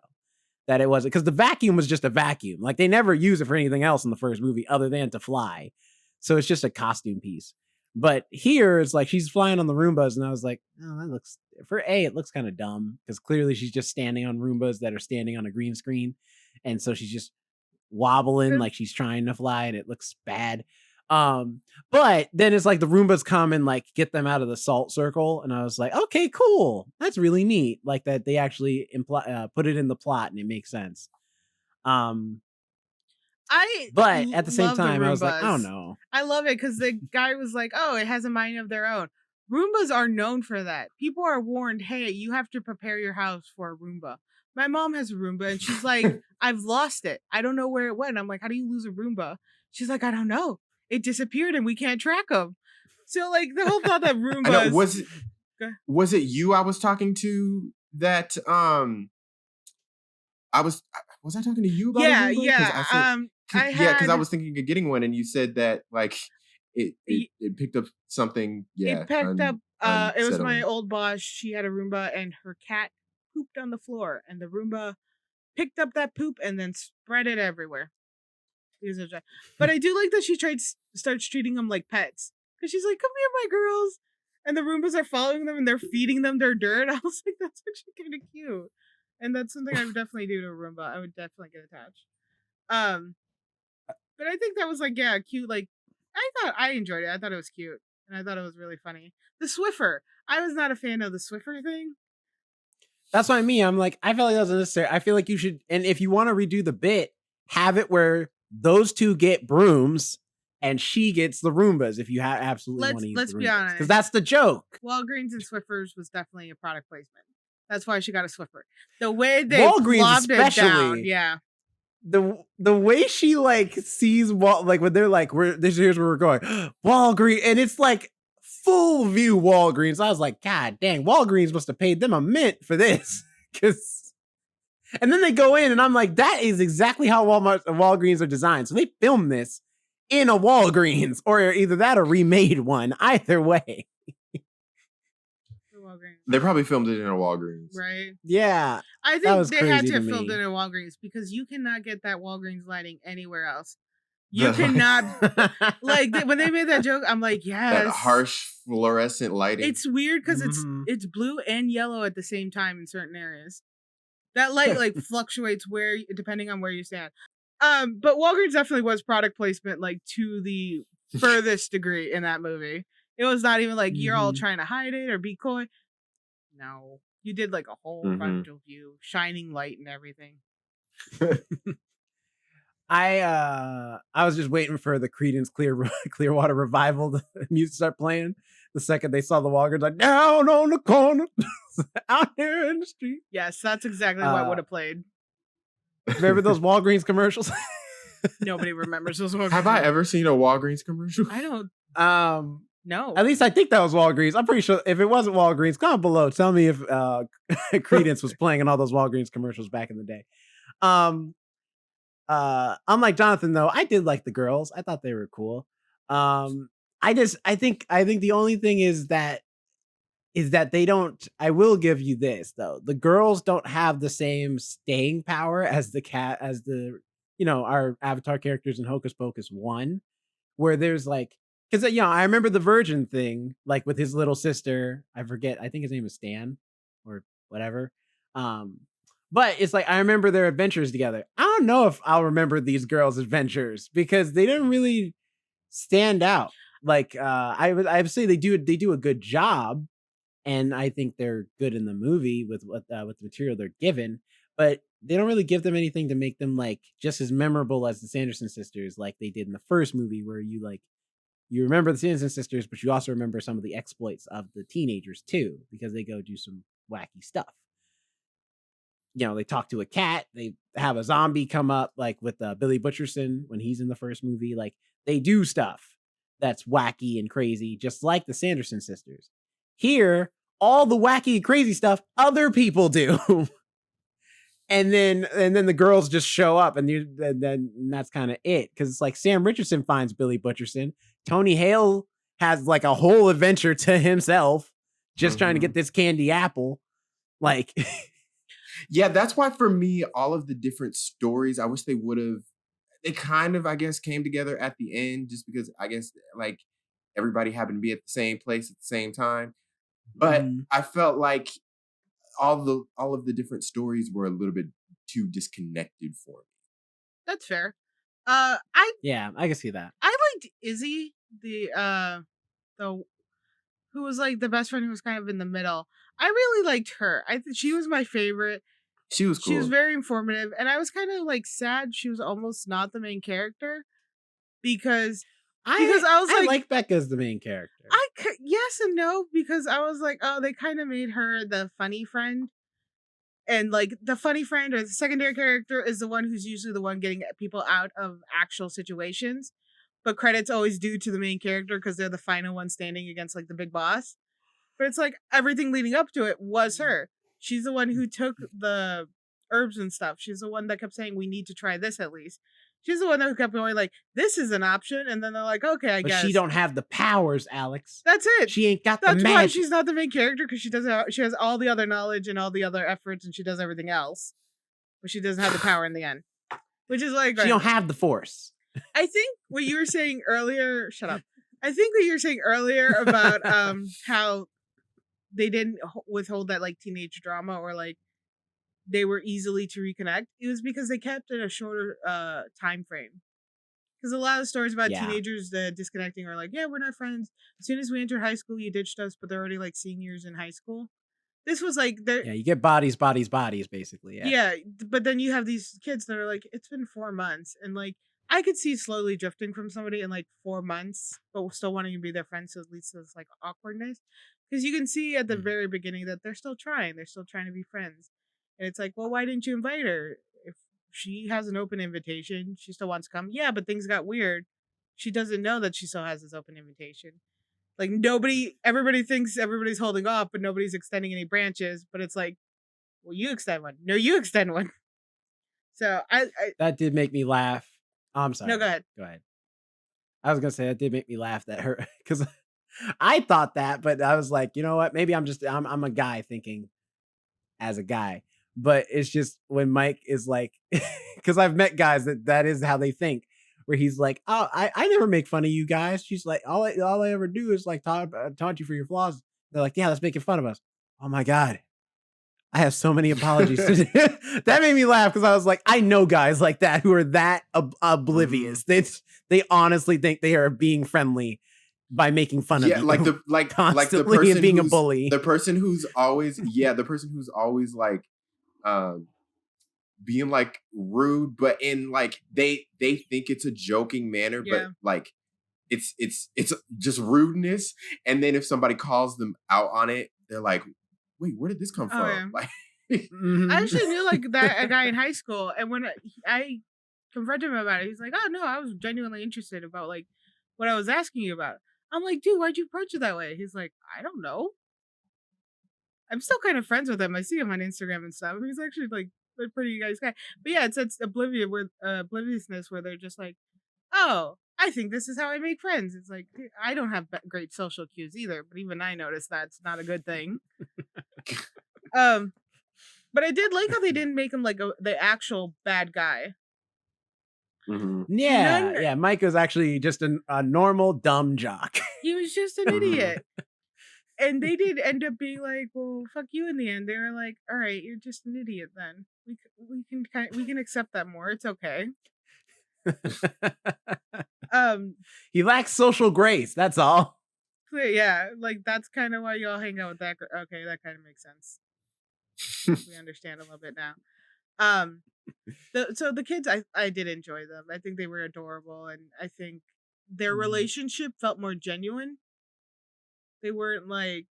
That it wasn't, because the vacuum was just a vacuum. Like they never use it for anything else in the first movie other than to fly. So it's just a costume piece. But here it's like she's flying on the Roombas, and I was like, oh, that looks it looks kind of dumb because clearly she's just standing on Roombas that are standing on a green screen, and so she's just wobbling like she's trying to fly, and it looks bad. But then it's like the Roombas come and like get them out of the salt circle, and I was like, okay, cool, that's really neat. Like that they actually put it in the plot, and it makes sense. But at the same time, I was like, I don't know. I love it because the guy was like, oh, it has a mind of their own. Roombas are known for that. People are warned, hey, you have to prepare your house for a Roomba. My mom has a Roomba, and she's like, I've lost it. I don't know where it went. I'm like, how do you lose a Roomba? She's like, I don't know. It disappeared, and we can't track them. So, like, the whole thought that Roombas... Was it you I was talking to that... Was I talking to you about a Roomba? Yeah. Because I was thinking of getting one, and you said that, like, it picked up something, It picked up... it was my old boss. She had a Roomba, and her cat pooped on the floor, and the Roomba picked up that poop and then spread it everywhere. But I do like that she starts treating them like pets, because she's like, come here, my girls, and the Roombas are following them and they're feeding them their dirt. I was like, that's actually kind of cute, and that's something I would definitely do to a Roomba. I would definitely get attached. But I think that was like, yeah, cute. Like, I enjoyed it. I thought it was cute, and I thought it was really funny. The Swiffer, I was not a fan of the Swiffer thing. That's what I mean. I'm like, I feel like that's unnecessary. I feel like you should, and if you want to redo the bit, have it where those two get brooms and she gets the Roombas if you absolutely want to use let's be honest, because that's the joke. Walgreens and Swiffers was definitely a product placement. That's why she got a Swiffer. The way they Walgreens especially, it down, yeah. The way she like sees like when they're like, here's where we're going, Walgreens, and it's like full view Walgreens. I was like, God dang, Walgreens must have paid them a mint for this. And then they go in, and I'm like, that is exactly how Walgreens are designed. So they filmed this in a Walgreens, or either that or remade one. Either way. They probably filmed it in a Walgreens. Right. Yeah. I that was think they had crazy to to have filmed me. it in Walgreens because you cannot get that Walgreens lighting anywhere else. You cannot like when they made that joke. I'm like, yes, that harsh fluorescent lighting. It's weird because Mhm. it's blue and yellow at the same time in certain areas. That light like fluctuates depending on where you stand. But Walgreens definitely was product placement like to the furthest degree in that movie. It was not even like you're all trying to hide it or be coy. No, you did like a whole frontal view, shining light and everything. I was just waiting for the Creedence Clearwater Revival the music start playing. The second they saw the Walgreens, like down on the corner, out here in the street. Yes, that's exactly what would have played. Remember those Walgreens commercials? Nobody remembers those Walgreens. Have I ever seen a Walgreens commercial? I don't. No. At least I think that was Walgreens. I'm pretty sure if it wasn't Walgreens, comment below. Tell me if Creedence was playing in all those Walgreens commercials back in the day. Unlike Jonathan though, I did like the girls. I thought they were cool. I think the only thing is that they don't. I will give you this though: the girls don't have the same staying power as our Avatar characters in Hocus Pocus 1, where there's like, because I remember the Virgin thing, like with his little sister. I forget. I think his name is Stan or whatever. But it's like I remember their adventures together. I don't know if I'll remember these girls' adventures because they didn't really stand out. Like I would say they do a good job, and I think they're good in the movie with the material they're given. But they don't really give them anything to make them like just as memorable as the Sanderson Sisters, like they did in the first movie, where you remember the Sanderson Sisters, but you also remember some of the exploits of the teenagers too, because they go do some wacky stuff. They talk to a cat. They have a zombie come up, like with Billy Butcherson when he's in the first movie. Like they do stuff that's wacky and crazy, just like the Sanderson Sisters. Here, all the wacky and crazy stuff other people do, and then the girls just show up, and that's kind of it. Because it's like Sam Richardson finds Billy Butcherson. Tony Hale has like a whole adventure to himself, just trying to get this candy apple. Like. Yeah, that's why for me, all of the different stories, I wish they kind of, I guess, came together at the end, just because I guess like everybody happened to be at the same place at the same time. But I felt like all of the different stories were a little bit too disconnected for me. That's fair. I can see that. I liked Izzy, the who was like the best friend who was kind of in the middle. I really liked her. I think she was my favorite. She was cool. She was very informative, and I was kind of like sad she was almost not the main character because I like Becca as the main character. Yes and no, because I was like, oh, they kind of made her the funny friend, and like the funny friend or the secondary character is the one who's usually the one getting people out of actual situations, but credit's always due to the main character because they're the final one standing against like the big boss. But it's like everything leading up to it was her. She's the one who took the herbs and stuff. She's the one that kept saying, we need to try this at least. She's the one that kept going like, this is an option. And then they're like, okay, I guess. But she don't have the powers, Alex. That's it. She ain't got the magic. That's why she's not the main character, because she has all the other knowledge and all the other efforts, and she does everything else. But she doesn't have the power in the end. Which is like... She don't have the force. I think what you were saying earlier... Shut up. I think what you were saying earlier about how they didn't withhold that like teenage drama, or like they were easily to reconnect. It was because they kept it a shorter time frame. Because a lot of stories about teenagers disconnecting are like, yeah, we're not friends. As soon as we entered high school, you ditched us, but they're already like seniors in high school. This was like... you get bodies, basically. Yeah, but then you have these kids that are like, it's been 4 months. And like, I could see slowly drifting from somebody in like 4 months, but still wanting to be their friends, so it leads to this like awkwardness. Because you can see at the very beginning that they're still trying to be friends. And it's like, well, why didn't you invite her? If she has an open invitation, she still wants to come. Yeah, but things got weird. She doesn't know that she still has this open invitation. Like everybody thinks everybody's holding off, but nobody's extending any branches. But it's like, well, you extend one. No, you extend one. So I that did make me laugh. I'm sorry. No, go ahead. I was gonna say that did make me laugh that her because I thought that, but I was like, you know what? Maybe I'm a guy thinking as a guy, but it's just when Mike is like, because I've met guys that is how they think, where he's like, oh, I never make fun of you guys. She's like, all I ever do is like taunt you for your flaws. They're like, yeah, that's making fun of us. Oh my god, I have so many apologies to do. That made me laugh because I was like, I know guys like that who are that oblivious. They honestly think they are being friendly by making fun of you. Like the constantly person and being a bully. The person who's always like being like rude, but in like they think it's a joking manner, but like it's just rudeness. And then if somebody calls them out on it, they're like, wait, where did this come from? Yeah. Like, I actually knew like a guy in high school, and when I confronted him about it, he's like, "Oh no, I was genuinely interested about like what I was asking you about." I'm like, "Dude, why'd you approach it that way?" He's like, "I don't know. I'm still kind of friends with him. I see him on Instagram and stuff. He's actually like a pretty nice guy." But yeah, it's Oblivion where obliviousness where they're just like, "Oh, I think this is how I make friends." It's like I don't have great social cues either, but even I noticed that's not a good thing. But I did like how they didn't make him like the actual bad guy. Mm-hmm. Yeah. Mike was actually just a normal dumb jock. He was just an idiot. And they did end up being like, "Well, fuck you." In the end, they were like, "All right, you're just an idiot. Then we can accept that more. It's okay." He lacks social grace. That's all. Yeah, like that's kind of why y'all hang out with that. Okay, that kind of makes sense. We understand a little bit now. So the kids, I did enjoy them. I think they were adorable, and I think their relationship felt more genuine. They weren't like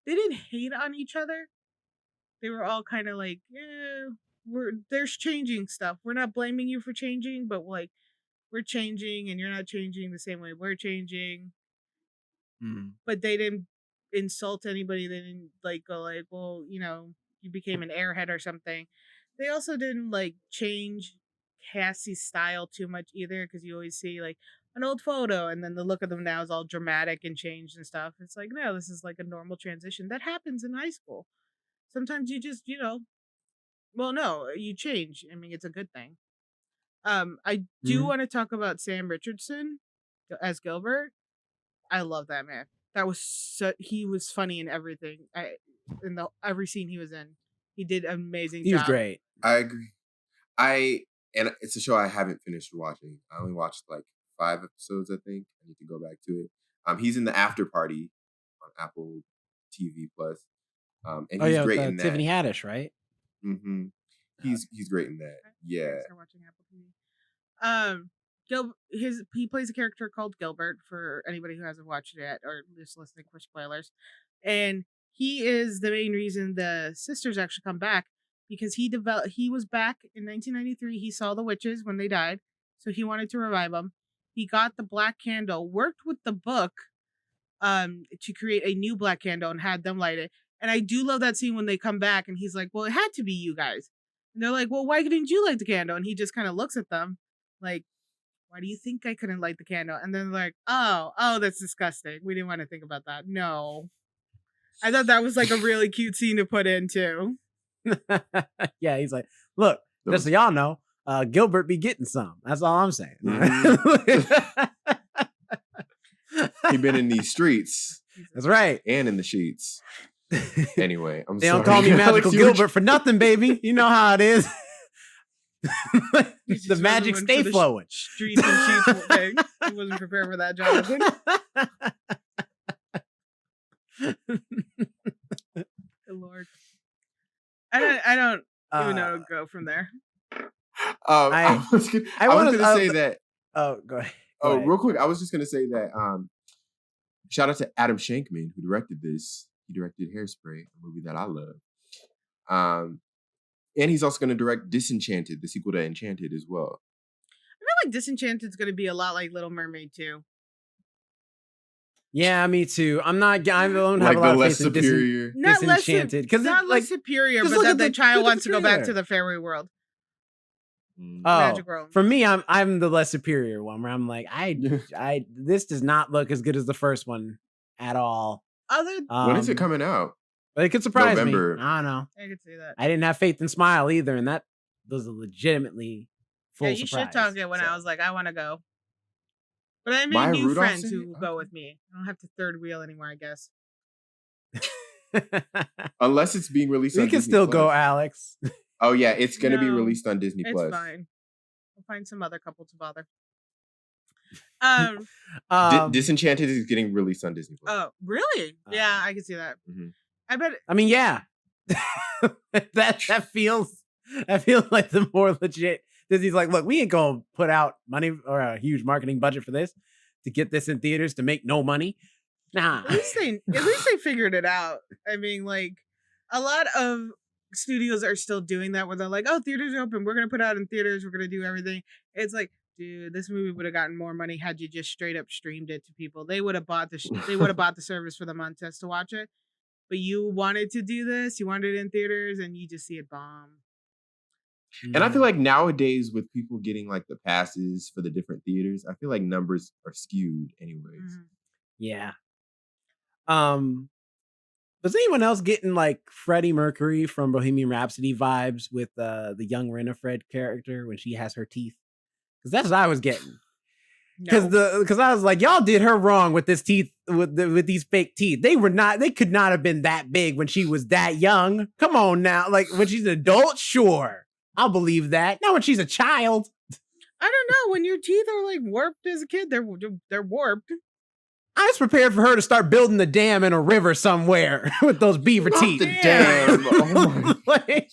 they didn't hate on each other. They were all kind of like, yeah, there's changing stuff. We're not blaming you for changing, but like we're changing, and you're not changing the same way we're changing. But they didn't insult anybody. They didn't like go like, well, you know, you became an airhead or something. They also didn't like change Cassie's style too much either, because you always see like an old photo and then the look of them now is all dramatic and changed and stuff. It's like, no, this is like a normal transition that happens in high school. Sometimes you just, you change. I mean, it's a good thing. I do want to talk about Sam Richardson as Gilbert. I love that man. That was he was funny in everything. Every scene he was in, he did an amazing job. He was great. I agree. And it's a show I haven't finished watching. I only watched like 5 episodes, I think. I need to go back to it. He's in the After Party on Apple TV Plus. And he's great in that. Tiffany Haddish, right? Mm-hmm. He's great in that. Yeah. Start watching Apple TV. He plays a character called Gilbert for anybody who hasn't watched it yet or just listening for spoilers. And he is the main reason the sisters actually come back, because he was back in 1993. He saw the witches when they died, so he wanted to revive them. He got the black candle, worked with the book to create a new black candle and had them light it. And I do love that scene when they come back and he's like, "Well, it had to be you guys." And they're like, "Well, why didn't you light the candle?" And he just kind of looks at them like, "Why do you think I couldn't light the candle?" And then they're like, oh, that's disgusting. We didn't want to think about that. No. I thought that was like a really cute scene to put in too. Yeah, he's like, "Look, just so y'all know, Gilbert be getting some. That's all I'm saying." He been in these streets. That's right. And in the sheets. Anyway, they don't call me Magical Gilbert for nothing, baby. You know how it is. The magic stay flowing. Streets and sheets thing. He wasn't prepared for that, Jonathan. Good Lord. I don't even know how to go from there. I was going to say that. Oh, go ahead. Real quick. I was just going to say that shout out to Adam Shankman, who directed this. He directed Hairspray, a movie that I love. And he's also going to direct Disenchanted, the sequel to Enchanted as well. I feel like Disenchanted's going to be a lot like Little Mermaid too. Yeah, me too. I don't have like a lot the of less faith superior. in Disenchanted. Not less superior, but that the child wants to go back to the fairy world. Magic Rome. For me, I'm the less superior one where I'm like, this does not look as good as the first one at all. When is it coming out? But it could surprise November. me. I don't know. I could see that. I didn't have faith in Smile either, and that was a legitimately full surprise. You should talk it when I was like, I want to go. But I made new friends who will go with me. I don't have to third wheel anymore, I guess. Unless it's being released on Disney+. We can still go, Alex. Oh, yeah. It's going to be released on Disney+. It's fine. We'll find some other couple to bother. Disenchanted is getting released on Disney+. Oh, really? Yeah, I can see that. Mm-hmm. I bet. I mean, yeah. that feels like the more legit. Disney's like, look, we ain't gonna put out money or a huge marketing budget for this to get this in theaters to make no money. Nah. At least they figured it out. I mean, like, a lot of studios are still doing that where they're like, oh, theaters are open, we're gonna put out in theaters, we're gonna do everything. It's like, dude, this movie would have gotten more money had you just straight up streamed it to people. They would have bought the service for the month just to watch it. But you wanted to do this, you wanted it in theaters, and you just see it bomb. And I feel like nowadays with people getting like the passes for the different theaters, I feel like numbers are skewed anyways. Mm-hmm. Yeah. Was anyone else getting like Freddie Mercury from Bohemian Rhapsody vibes with the young Renifred character when she has her teeth? Because that's what I was getting. Because I was like, y'all did her wrong with this teeth, with these fake teeth. They could not have been that big when she was that young. Come on now, like when she's an adult, sure, I'll believe that. Not when she's a child. I don't know. When your teeth are like warped as a kid, they're warped. I was prepared for her to start building the dam in a river somewhere with those beaver teeth. The dam. Oh my.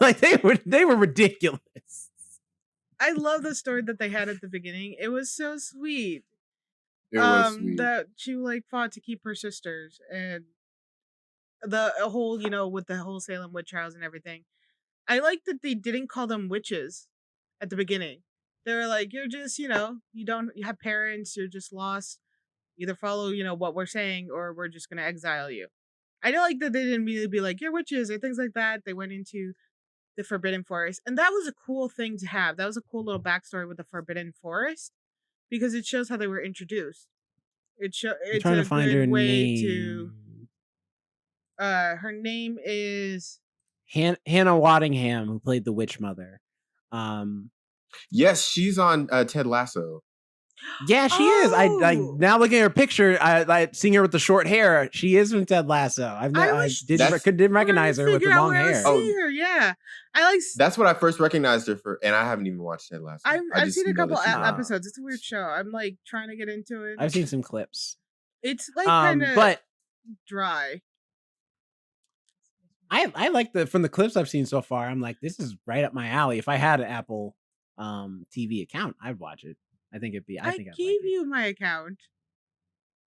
like they were ridiculous. I love the story that they had at the beginning. It was so sweet. It was sweet. That she like fought to keep her sisters, and the whole, with the whole Salem witch trials and everything. I like that they didn't call them witches at the beginning. They were like, you're just, you have parents, you're just lost. Either follow, what we're saying, or we're just gonna exile you. I don't like that they didn't immediately be like, you're witches or things like that. They went into the Forbidden Forest, and that was a cool thing to have. That was a cool little backstory with the Forbidden Forest because it shows how they were introduced. It's trying to find her name. Her name is Hannah Waddingham, who played the Witch Mother. Yes, she's on Ted Lasso. Yeah, she is. I now looking at her picture, I seeing her with the short hair. She is from Ted Lasso. I didn't recognize her with the long hair. Her, yeah. That's what I first recognized her for, and I haven't even watched Ted Lasso. I've seen a couple episodes. It's a weird show. I'm like trying to get into it. I've seen some clips. It's like kind of dry. I like from the clips I've seen so far. I'm like, this is right up my alley. If I had an Apple TV account, I'd watch it. I think it'd be. I gave you my account.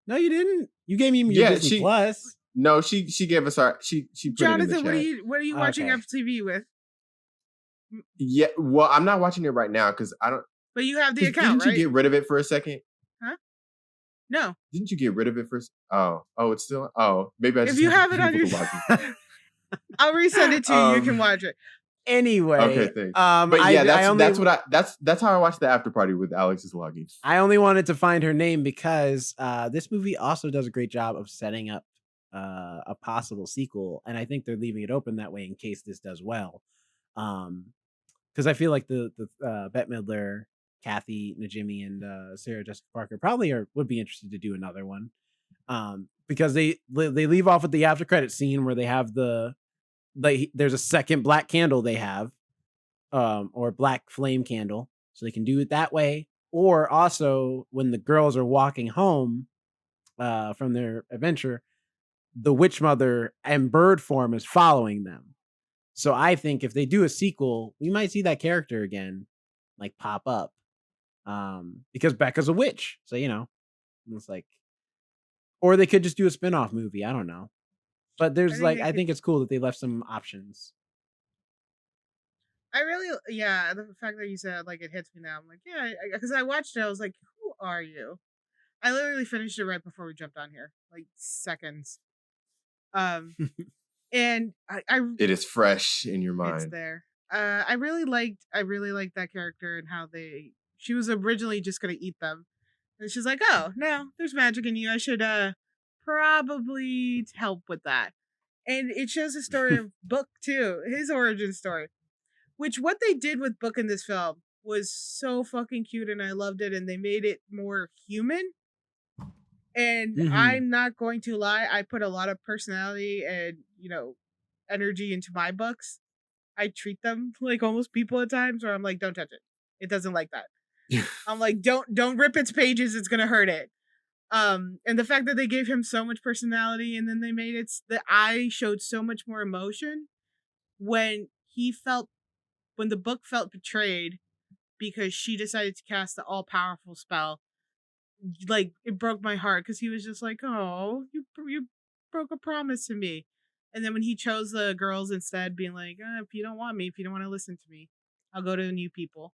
No, you didn't. You gave me your Disney Plus. No, she gave us our. She put Jonathan, it in the chat. what are you watching Apple TV with? Yeah, well, I'm not watching it right now because I don't. But you have the account, Didn't you get rid of it for a second? Huh? No. Didn't you get rid of it first? Oh, it's still. Oh, maybe I just. If you have it on your. I'll resend it to you. You can watch it. Anyway, okay, thanks. But yeah, that's how I watched the after party with Alex's login. I only wanted to find her name because this movie also does a great job of setting up a possible sequel, and I think they're leaving it open that way in case this does well. Because I feel like the Bette Midler, Kathy Najimy, and Sarah Jessica Parker probably would be interested to do another one. Because they leave off with the after credit scene where they have there's a second black candle they have, or black flame candle, so they can do it that way. Or also when the girls are walking home from their adventure, the witch mother in bird form is following them. So I think if they do a sequel, we might see that character again, like pop up, because Becca's a witch. So it's like, or they could just do a spin-off movie. I don't know. But I think it's cool that they left some options. I really, the fact that you said like it hits me now. I'm like, yeah, because I watched it. I was like, who are you? I literally finished it right before we jumped on here, like seconds. And I it is fresh in your mind. It's there. I really liked that character and how she was originally just gonna eat them. And she's like, oh no, there's magic in you. I should probably help with that. And it shows the story of Book too, his origin story. Which what they did with Book in this film was so fucking cute and I loved it, and they made it more human. And I'm not going to lie, I put a lot of personality and, energy into my books. I treat them like almost people at times where I'm like, don't touch it. It doesn't like that. I'm like, don't rip its pages, it's gonna hurt it. And the fact that they gave him so much personality and then they made it the eye showed so much more emotion when the book felt betrayed because she decided to cast the all-powerful spell. Like, it broke my heart because he was just like, oh, you broke a promise to me. And then when he chose the girls instead, being like, if you don't want me, if you don't want to listen to me, I'll go to the new people.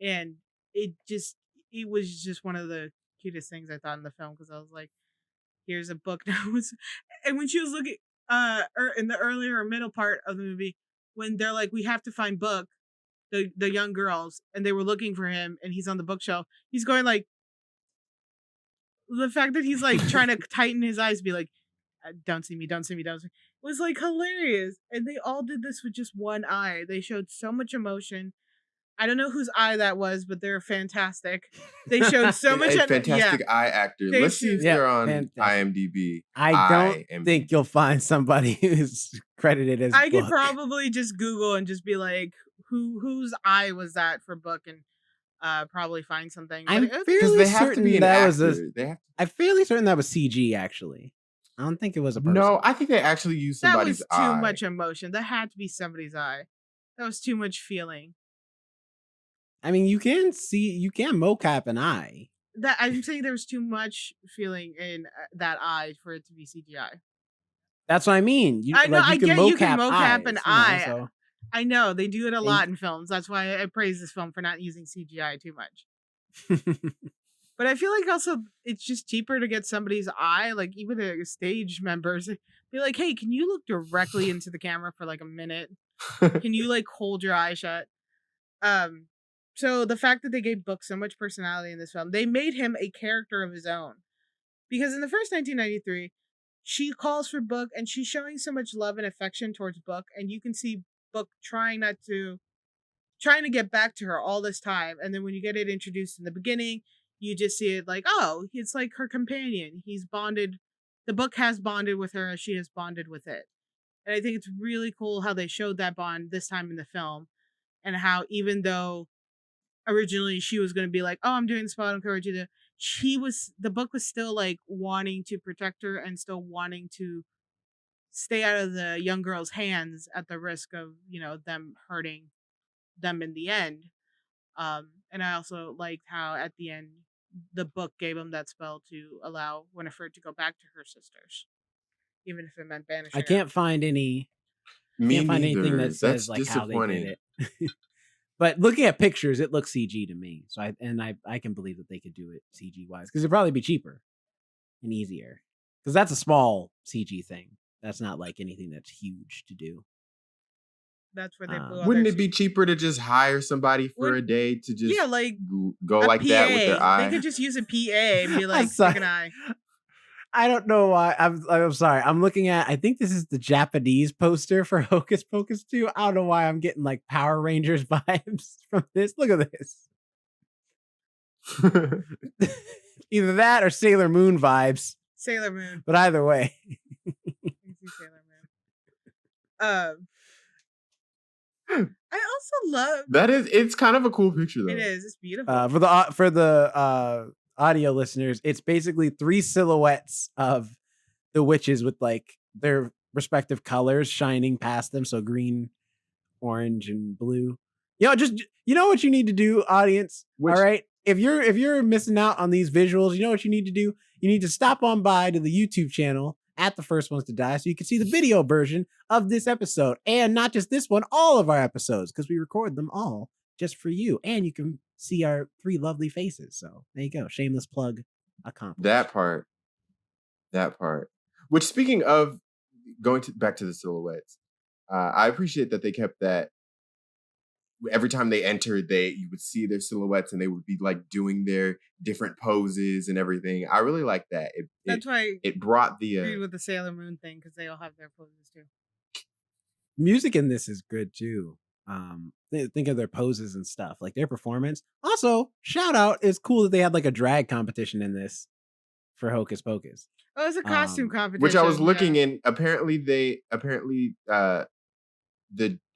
And it was just one of the cutest things I thought in the film, because I was like, here's a book now. And when she was looking in the earlier or middle part of the movie, when they're like, we have to find Book, the young girls, and they were looking for him and he's on the bookshelf, he's going like, the fact that he's like trying to tighten his eyes, be like, don't see me, don't see me, don't see me, was like hilarious. And they all did this with just one eye. They showed so much emotion. I don't know whose eye that was, but they're fantastic. They showed so much. Fantastic eye actor. Let's see if they're on IMDb. I don't think you'll find somebody who's credited as I could probably just Google and just be like, whose eye was that for Book, and probably find something. I'm fairly certain that was I'm fairly certain that was CG, actually. I don't think it was a person. No, I think they actually used somebody's eye. That was too much emotion. That had to be somebody's eye. That was too much feeling. I mean, you can mocap an eye. That I'm saying there was too much feeling in that eye for it to be CGI. That's what I mean. I know. I get you can mocap an eye. So. I know they do it a lot in films. That's why I praise this film for not using CGI too much. But I feel like also it's just cheaper to get somebody's eye, like even the stage members, be like, hey, can you look directly into the camera for like a minute? Can you like hold your eye shut? So the fact that they gave Book so much personality in this film, they made him a character of his own. Because in the first 1993, she calls for Book and she's showing so much love and affection towards Book, and you can see Book trying to get back to her all this time. And then when you get it introduced in the beginning, you just see it like, oh, it's like her companion. He's bonded. The Book has bonded with her as she has bonded with it. And I think it's really cool how they showed that bond this time in the film, and how even though originally she was going to be like, oh, I'm doing this, but I don't encourage you to, the Book was still like wanting to protect her and still wanting to stay out of the young girl's hands at the risk of, them hurting them in the end. And I also liked how at the end the Book gave him that spell to allow Winifred to go back to her sisters, even if it meant banishing. I can't find any. Can't find anything that says like how they did it. But looking at pictures, it looks CG to me. So I can believe that they could do it CG wise, because it'd probably be cheaper and easier. Because that's a small CG thing. That's not like anything that's huge to do. That's where they blew. Wouldn't it be cheaper to just hire somebody for a day to just go like PA. That with their eye? They could just use a PA and be like, stick an eye. I don't know why. I'm sorry. I'm looking at, I think this is the Japanese poster for Hocus Pocus 2. I don't know why I'm getting like Power Rangers vibes from this. Look at this. Either that or Sailor Moon vibes. Sailor Moon. But either way. Sailor Moon. I also love that. It's kind of a cool picture though. It is. It's beautiful. For the audio listeners, it's basically 3 silhouettes of the witches with like their respective colors shining past them. So green, orange, and blue. You know what you need to do, audience. All right. If you're missing out on these visuals, you know what you need to do? You need to stop on by to the YouTube channel at The First Ones to Die so you can see the video version of this episode. And not just this one, all of our episodes, because we record them all just for you. And you can see our 3 lovely faces. So there you go. Shameless plug accomplished. That part. Which, speaking of back to the silhouettes, I appreciate that they kept that every time they entered, you would see their silhouettes and they would be like doing their different poses and everything. I really like that. That's why it brought the agreed with the Sailor Moon thing, because they all have their poses too. Music in this is good too. Think of their poses and stuff, like their performance. Also, shout out, it's cool that they had like a drag competition in this for Hocus Pocus. Oh, it was a costume competition, which I was looking in. Apparently, the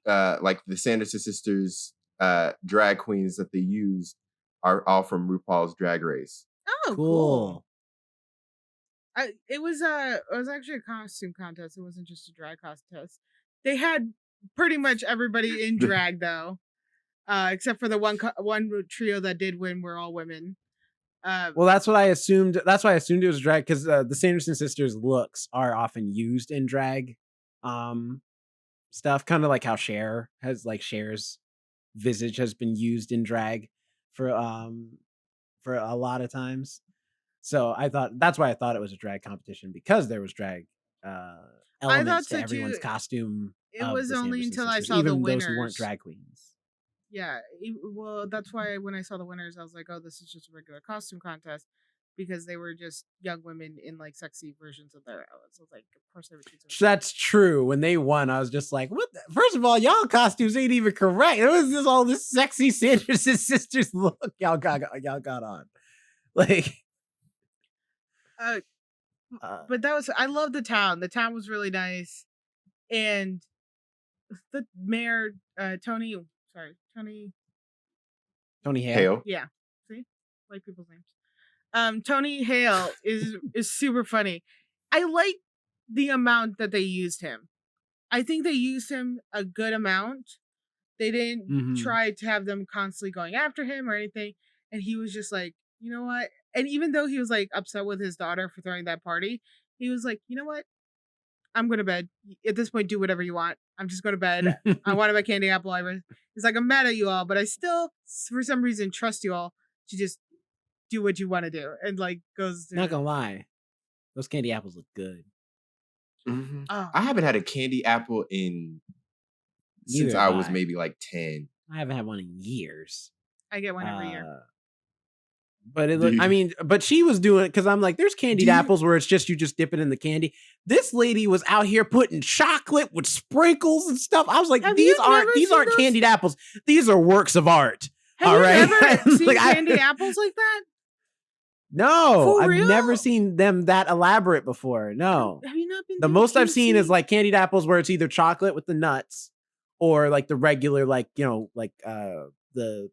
like the Sanderson Sisters drag queens that they use are all from RuPaul's Drag Race. Oh, cool. It was actually a costume contest. It wasn't just a drag contest. They had pretty much everybody in drag though, except for the one trio that did win were all women. Well, that's what I assumed. That's why I assumed it was drag, because the Sanderson Sisters looks are often used in drag stuff, kind of like how Cher's visage has been used in drag for a lot of times. So that's why I thought it was a drag competition, because there was drag elements to everyone's costume. It was only until I saw the winners. Those who weren't drag queens. Yeah, well, that's why when I saw the winners, I was like, oh, this is just a regular costume contest, because they were just young women in like sexy versions of their outfits. I was like, of course they were. That's true. When they won, I was just like, what? First of all, y'all costumes ain't even correct. It was just all this sexy Sanderson Sisters look y'all got on. Like, but I love the town. The town was really nice. And the mayor, Tony Hale. Yeah. See? Like people's names. Tony Hale is super funny. I like the amount that they used him. I think they used him a good amount. They didn't try to have them constantly going after him or anything. And he was just like, you know what? And even though he was like upset with his daughter for throwing that party, he was like, you know what? I'm going to bed. At this point, do whatever you want. I'm just going to bed. I wanted my candy apple. He's like, I'm mad at you all, but I still, for some reason, trust you all to just do what you want to do. And like goes. Not gonna lie, those candy apples look good. Mm-hmm. Oh. I haven't had a candy apple since I was maybe like 10. I haven't had one in years. I get one every year. But but she was doing it because I'm like, there's candied apples where it's just you just dip it in the candy. This lady was out here putting chocolate with sprinkles and stuff. I was like, these aren't candied apples. These are works of art. Have you ever seen candied apples like that? No, I've never seen them that elaborate before. No. Have you not been? The most I've seen is like candied apples where it's either chocolate with the nuts or like the regular, like, you know, like the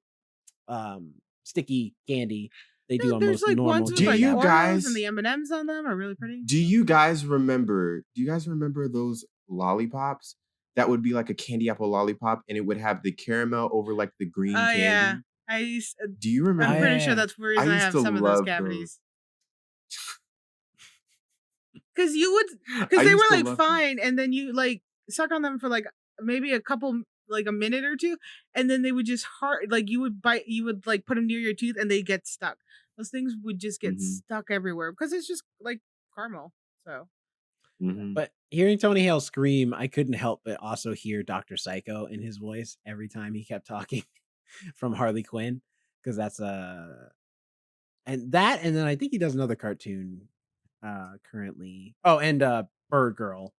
sticky candy they do on most normal. Ones with like you guys and the M&Ms on them are really pretty. Do you guys remember those lollipops that would be like a candy apple lollipop and it would have the caramel over like the green candy? Yeah. Do you remember? I'm pretty sure that's the reason I have some of those cavities. Because they were like fine, and then you like suck on them for like maybe a minute or two, and then they would just you would like put them near your teeth and they get stuck. Those things would just get stuck everywhere because it's just like caramel. So but hearing Tony Hale scream, I couldn't help but also hear Dr. Psycho in his voice every time he kept talking from Harley Quinn, because that's and then I think he does another cartoon currently. Oh, and Bird Girl.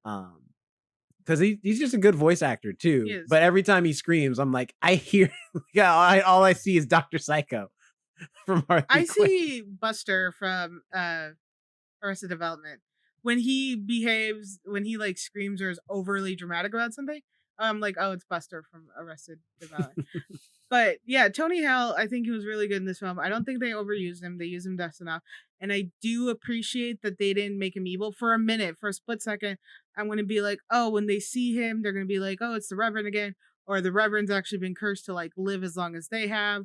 Because he's just a good voice actor too. But every time he screams, I'm like, I hear, all I see is Dr. Psycho from Harley Quinn. See Buster from Arrested Development. When he behaves, when he like screams or is overly dramatic about something, I'm like, oh, it's Buster from Arrested Development. But yeah, Tony Hale, I think he was really good in this film. I don't think they overused him. They used him just enough. And I do appreciate that they didn't make him evil for a minute. For a split second, I'm going to be like, oh, when they see him, they're going to be like, oh, it's the Reverend again. Or the Reverend's actually been cursed to like live as long as they have.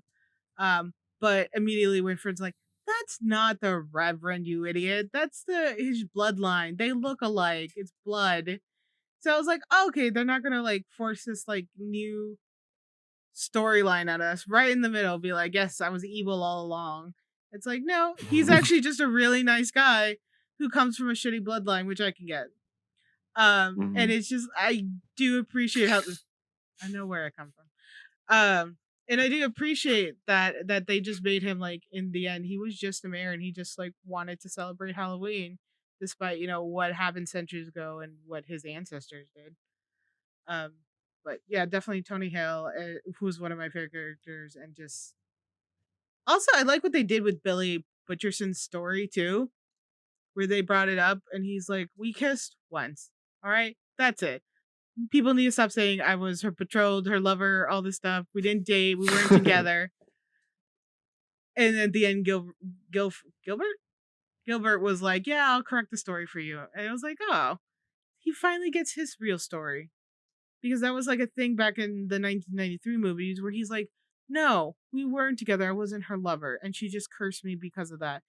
But immediately Winfred's like, that's not the Reverend, you idiot. That's his bloodline. They look alike. It's blood. So I was like, oh, okay, they're not going to like force this like new storyline at us right in the middle. Be like, yes, I was evil all along. It's like, no, he's actually just a really nice guy who comes from a shitty bloodline, which I can get. And it's just, I do appreciate how I know where I come from. And I do appreciate that they just made him like in the end he was just a mayor and he just like wanted to celebrate Halloween despite what happened centuries ago and what his ancestors did. Um, but yeah, definitely Tony Hale, who's one of my favorite characters, and just also I like what they did with Billy Butcherson's story too, where they brought it up and he's like, "We kissed once, all right, that's it. People need to stop saying I was her betrothed, her lover, all this stuff. We didn't date, we weren't together." And at the end, Gilbert was like, "Yeah, I'll correct the story for you." And I was like, "Oh, he finally gets his real story." Because that was like a thing back in the 1993 movies where he's like, "No, we weren't together. I wasn't her lover, and she just cursed me because of that."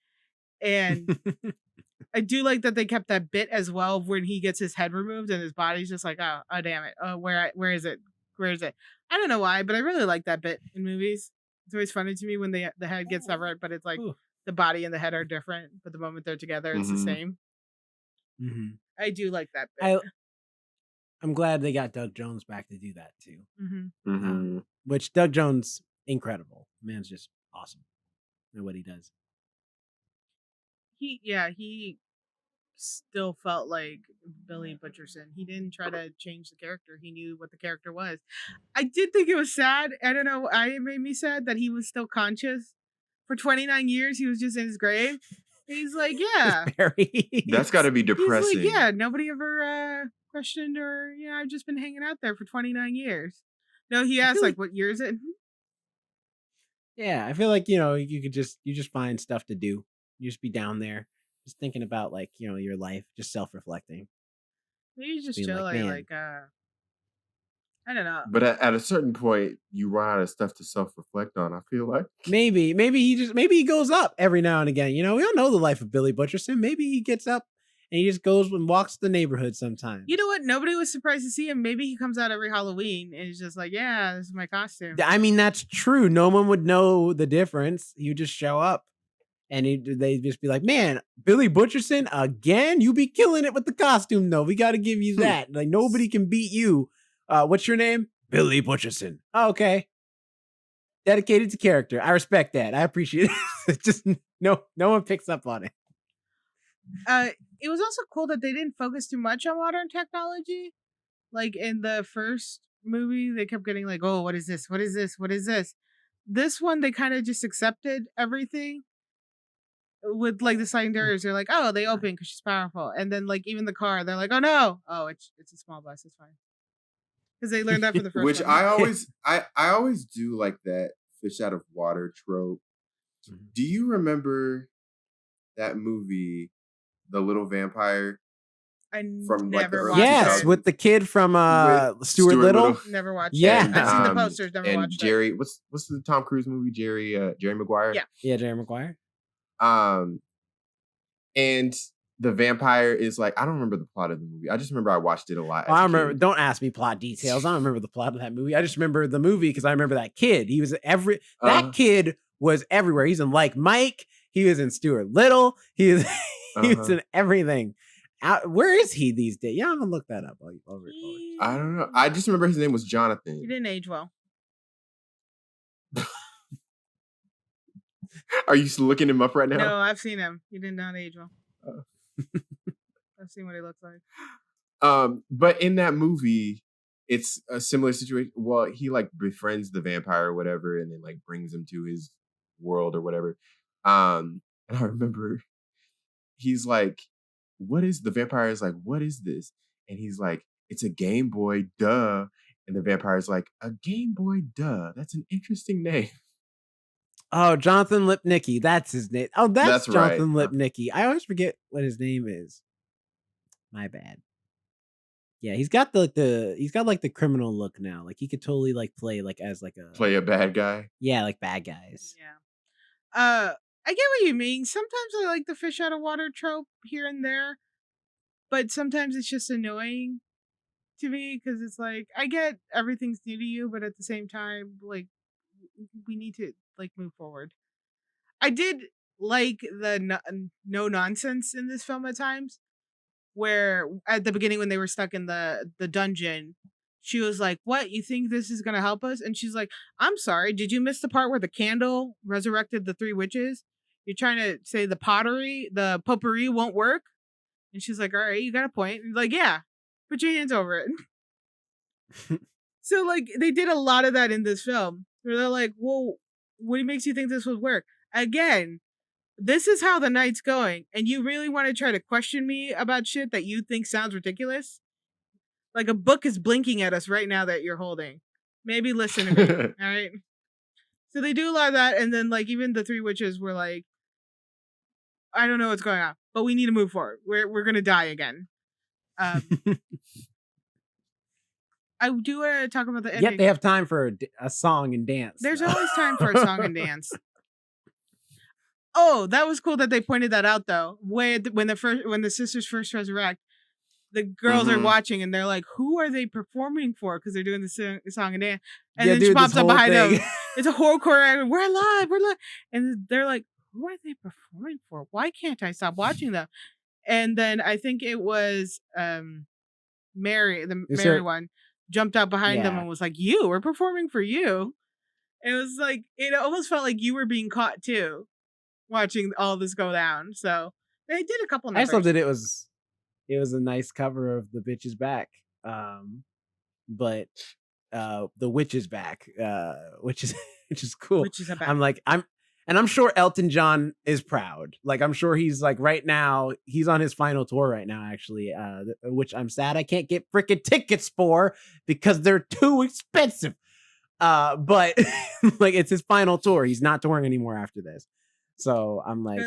And I do like that they kept that bit as well when he gets his head removed and his body's just like, oh damn it. Oh, where is it? Where is it? I don't know why, but I really like that bit in movies. It's always funny to me when the head gets severed, but it's like the body and the head are different, but the moment they're together, it's the same. Mm-hmm. I do like that bit. I'm glad they got Doug Jones back to do that too. Mm-hmm. Which Doug Jones, incredible. Man's just awesome at what he does. He still felt like Billy Butcherson. He didn't try to change the character. He knew what the character was. I did think it was sad. I don't know. It made me sad that he was still conscious. For 29 years, he was just in his grave. He's like, yeah. That's got to be depressing. He's like, yeah, nobody ever questioned or, I've just been hanging out there for 29 years. No, he asked, like, what year is it? Yeah, I feel like, you just find stuff to do. You just be down there, just thinking about, like, your life, just self-reflecting. Maybe you just chill, like, I don't know. But at a certain point, you run out of stuff to self-reflect on, I feel like. Maybe he goes up every now and again. We don't know the life of Billy Butcherson. Maybe he gets up and he just goes and walks the neighborhood sometimes. You know what? Nobody was surprised to see him. Maybe he comes out every Halloween and he's just like, yeah, this is my costume. I mean, that's true. No one would know the difference. He would just show up and they'd just be like, man, Billy Butcherson again? You be killing it with the costume, though. We got to give you that. Like, nobody can beat you. What's your name? Billy Butcherson. Oh, okay. Dedicated to character. I respect that. I appreciate it. Just no one picks up on it. It was also cool that they didn't focus too much on modern technology. Like in the first movie, they kept getting like, oh, what is this? What is this? What is this? This one, they kind of just accepted everything. With like the sliding doors, they're like, oh, they open because she's powerful. And then like even the car, they're like, oh no. Oh, it's a small bus. It's fine. Because they learned that for the first Which one. I always do like that fish out of water trope. Mm-hmm. Do you remember that movie, The Little Vampire? From never watched it. With the kid from Stuart Little. Never watched it. I've seen the posters, never watched Jerry, it. What's the Tom Cruise movie? Jerry Maguire? Yeah, Jerry Maguire. And the vampire is like, I don't remember the plot of the movie. I just remember I watched it a lot. I remember. Don't ask me plot details. I don't remember the plot of that movie. I just remember the movie because I remember that kid. He was that kid was everywhere. He's in Like Mike. He was in Stuart Little. He was in everything. Where is he these days? Yeah, I'm gonna look that up. I don't know. I just remember his name was Jonathan. He didn't age well. Are you looking him up right now? No, I've seen him. He did not age well. I've seen what he looks like. But in that movie, it's a similar situation. Well, he like befriends the vampire or whatever, and then like brings him to his world or whatever. And I remember he's like, "What is the vampire?" Is like, "What is this?" And he's like, "It's a Game Boy, duh." And the vampire is like, "A Game Boy, duh. That's an interesting name." Oh, Jonathan Lipnicki. That's his name. Oh, that's Jonathan right. Lipnicki. I always forget what his name is. My bad. Yeah, he's got the criminal look now. Like he could totally like play a bad guy. Yeah, like bad guys. Yeah. I get what you mean. Sometimes I like the fish out of water trope here and there, but sometimes it's just annoying to me because it's like I get everything's new to you, but at the same time, like we need to like move forward. I did like the no nonsense in this film at times, where at the beginning when they were stuck in the dungeon, she was like, "What? You think this is gonna help us?" And she's like, "I'm sorry. Did you miss the part where the candle resurrected the 3 witches? You're trying to say the potpourri won't work?" And she's like, "All right, you got a point." And like, "Yeah, put your hands over it." So like they did a lot of that in this film where they're like, "Well, what makes you think this would work?" Again, this is how the night's going, and you really want to try to question me about shit that you think sounds ridiculous? Like a book is blinking at us right now that you're holding. Maybe listen to me, all right? So they do a lot of that, and then like even the 3 witches were like, "I don't know what's going on, but we need to move forward. We're gonna die again." I do want to talk about the ending. Yet they have time for a song and dance. There's always time for a song and dance. Oh, that was cool that they pointed that out though. When the sisters first resurrect, the girls are watching and they're like, "Who are they performing for?" Because they're doing the song and dance. And then she pops up behind them. It's a whole choreography. We're alive. And they're like, "Who are they performing for? Why can't I stop watching them?" And then I think it was Mary, Mary one, jumped out behind them and was like, "We're performing for you." It was like, it almost felt like you were being caught too, watching all this go down. So they did a couple numbers. I just loved that it was a nice cover of The Bitch Is Back. But The Witch Is Back, which is cool. I'm sure Elton John is proud. Like, I'm sure he's like right now, he's on his final tour right now, actually, which I'm sad I can't get freaking tickets for because they're too expensive. But like it's his final tour. He's not touring anymore after this. So I'm like,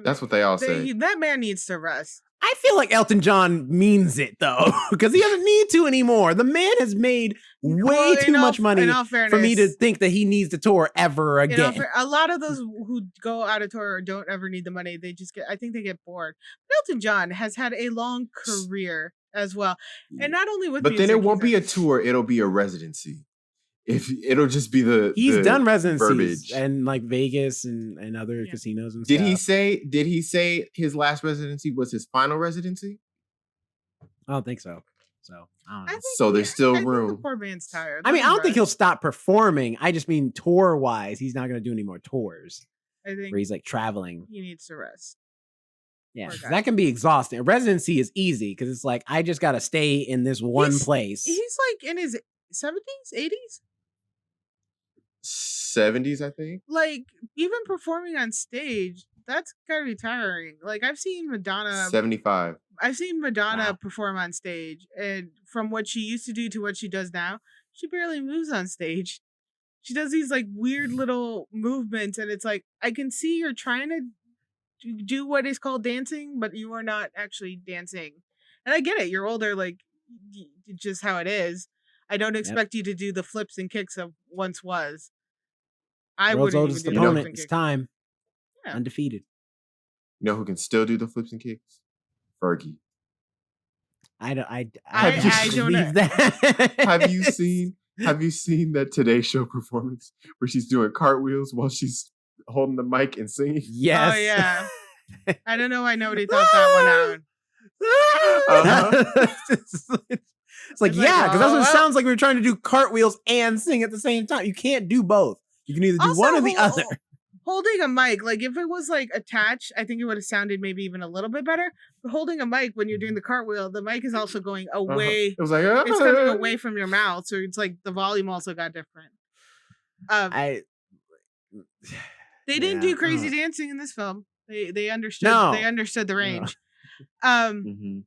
that's what they all say. That man needs to rest. I feel like Elton John means it though, because he doesn't need to anymore. The man has made way too much money for me to think that he needs to tour ever again. A lot of those who go out of tour don't ever need the money. They just I think they get bored. But Elton John has had a long career as well, and not only with. But then it won't be a tour; it'll be a residency. If it'll just be he's done residencies verbiage. And like Vegas and other casinos and stuff. Did he say his last residency was his final residency? I don't think so. So I don't know. So there's still room. The poor man's tired. I mean, I don't think he'll stop performing. I just mean tour wise, he's not going to do any more tours. I think where he's like traveling. He needs to rest. Yeah, that can be exhausting. Residency is easy because it's like I just got to stay in this one place. He's like in his 70s, 80s. 70s, I think. Like even performing on stage, that's gotta be tiring. Like I've seen Madonna 75. I've seen Madonna perform on stage, and from what she used to do to what she does now, she barely moves on stage. She does these like weird little movements, and it's like I can see you're trying to do what is called dancing, but you are not actually dancing. And I get it, you're older, like just how it is. I don't expect you to do the flips and kicks of once was. I World's wouldn't oldest even do opponent. It's time. Yeah. Undefeated. You know who can still do the flips and kicks? Fergie. I don't believe that. Have you seen that Today Show performance where she's doing cartwheels while she's holding the mic and singing? Yes. Oh yeah. I don't know why nobody thought that one out. It's like, yeah, because that's what it sounds like. We were trying to do cartwheels and sing at the same time. You can't do both. You can either do one or the other. Holding a mic, like if it was like attached, I think it would have sounded maybe even a little bit better. But holding a mic when you're doing the cartwhile, the mic is also going away. It was like it's coming away from your mouth, so it's like the volume also got different. They didn't do crazy dancing in this film. They understood. No. They understood the range. And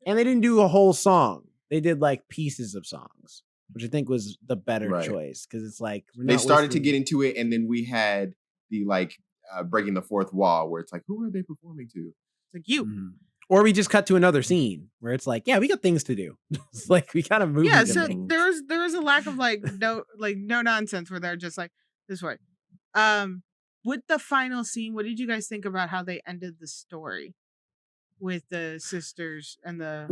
they didn't do a whole song. They did like pieces of songs, which I think was the better choice because it's like they started to get into it, and then we had the like breaking the fourth wall where it's like, who are they performing to? It's like you. Mm-hmm. Or we just cut to another scene where it's like, yeah, we got things to do. It's like we got a movie. Yeah, so there was a lack of no nonsense where they're just like this way. With the final scene, what did you guys think about how they ended the story? With the sisters and the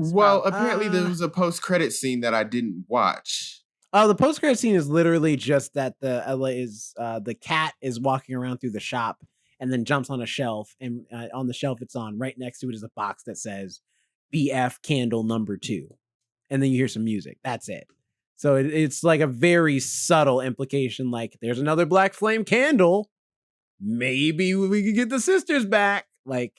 apparently there was a post-credit scene that I didn't watch. Oh, the post-credit scene is literally just that the cat is walking around through the shop and then jumps on a shelf, and on the shelf it's on right next to it is a box that says BF candle number 2, and then you hear some music. That's it. So it's like a very subtle implication, like there's another black flame candle. Maybe we could get the sisters back. Like,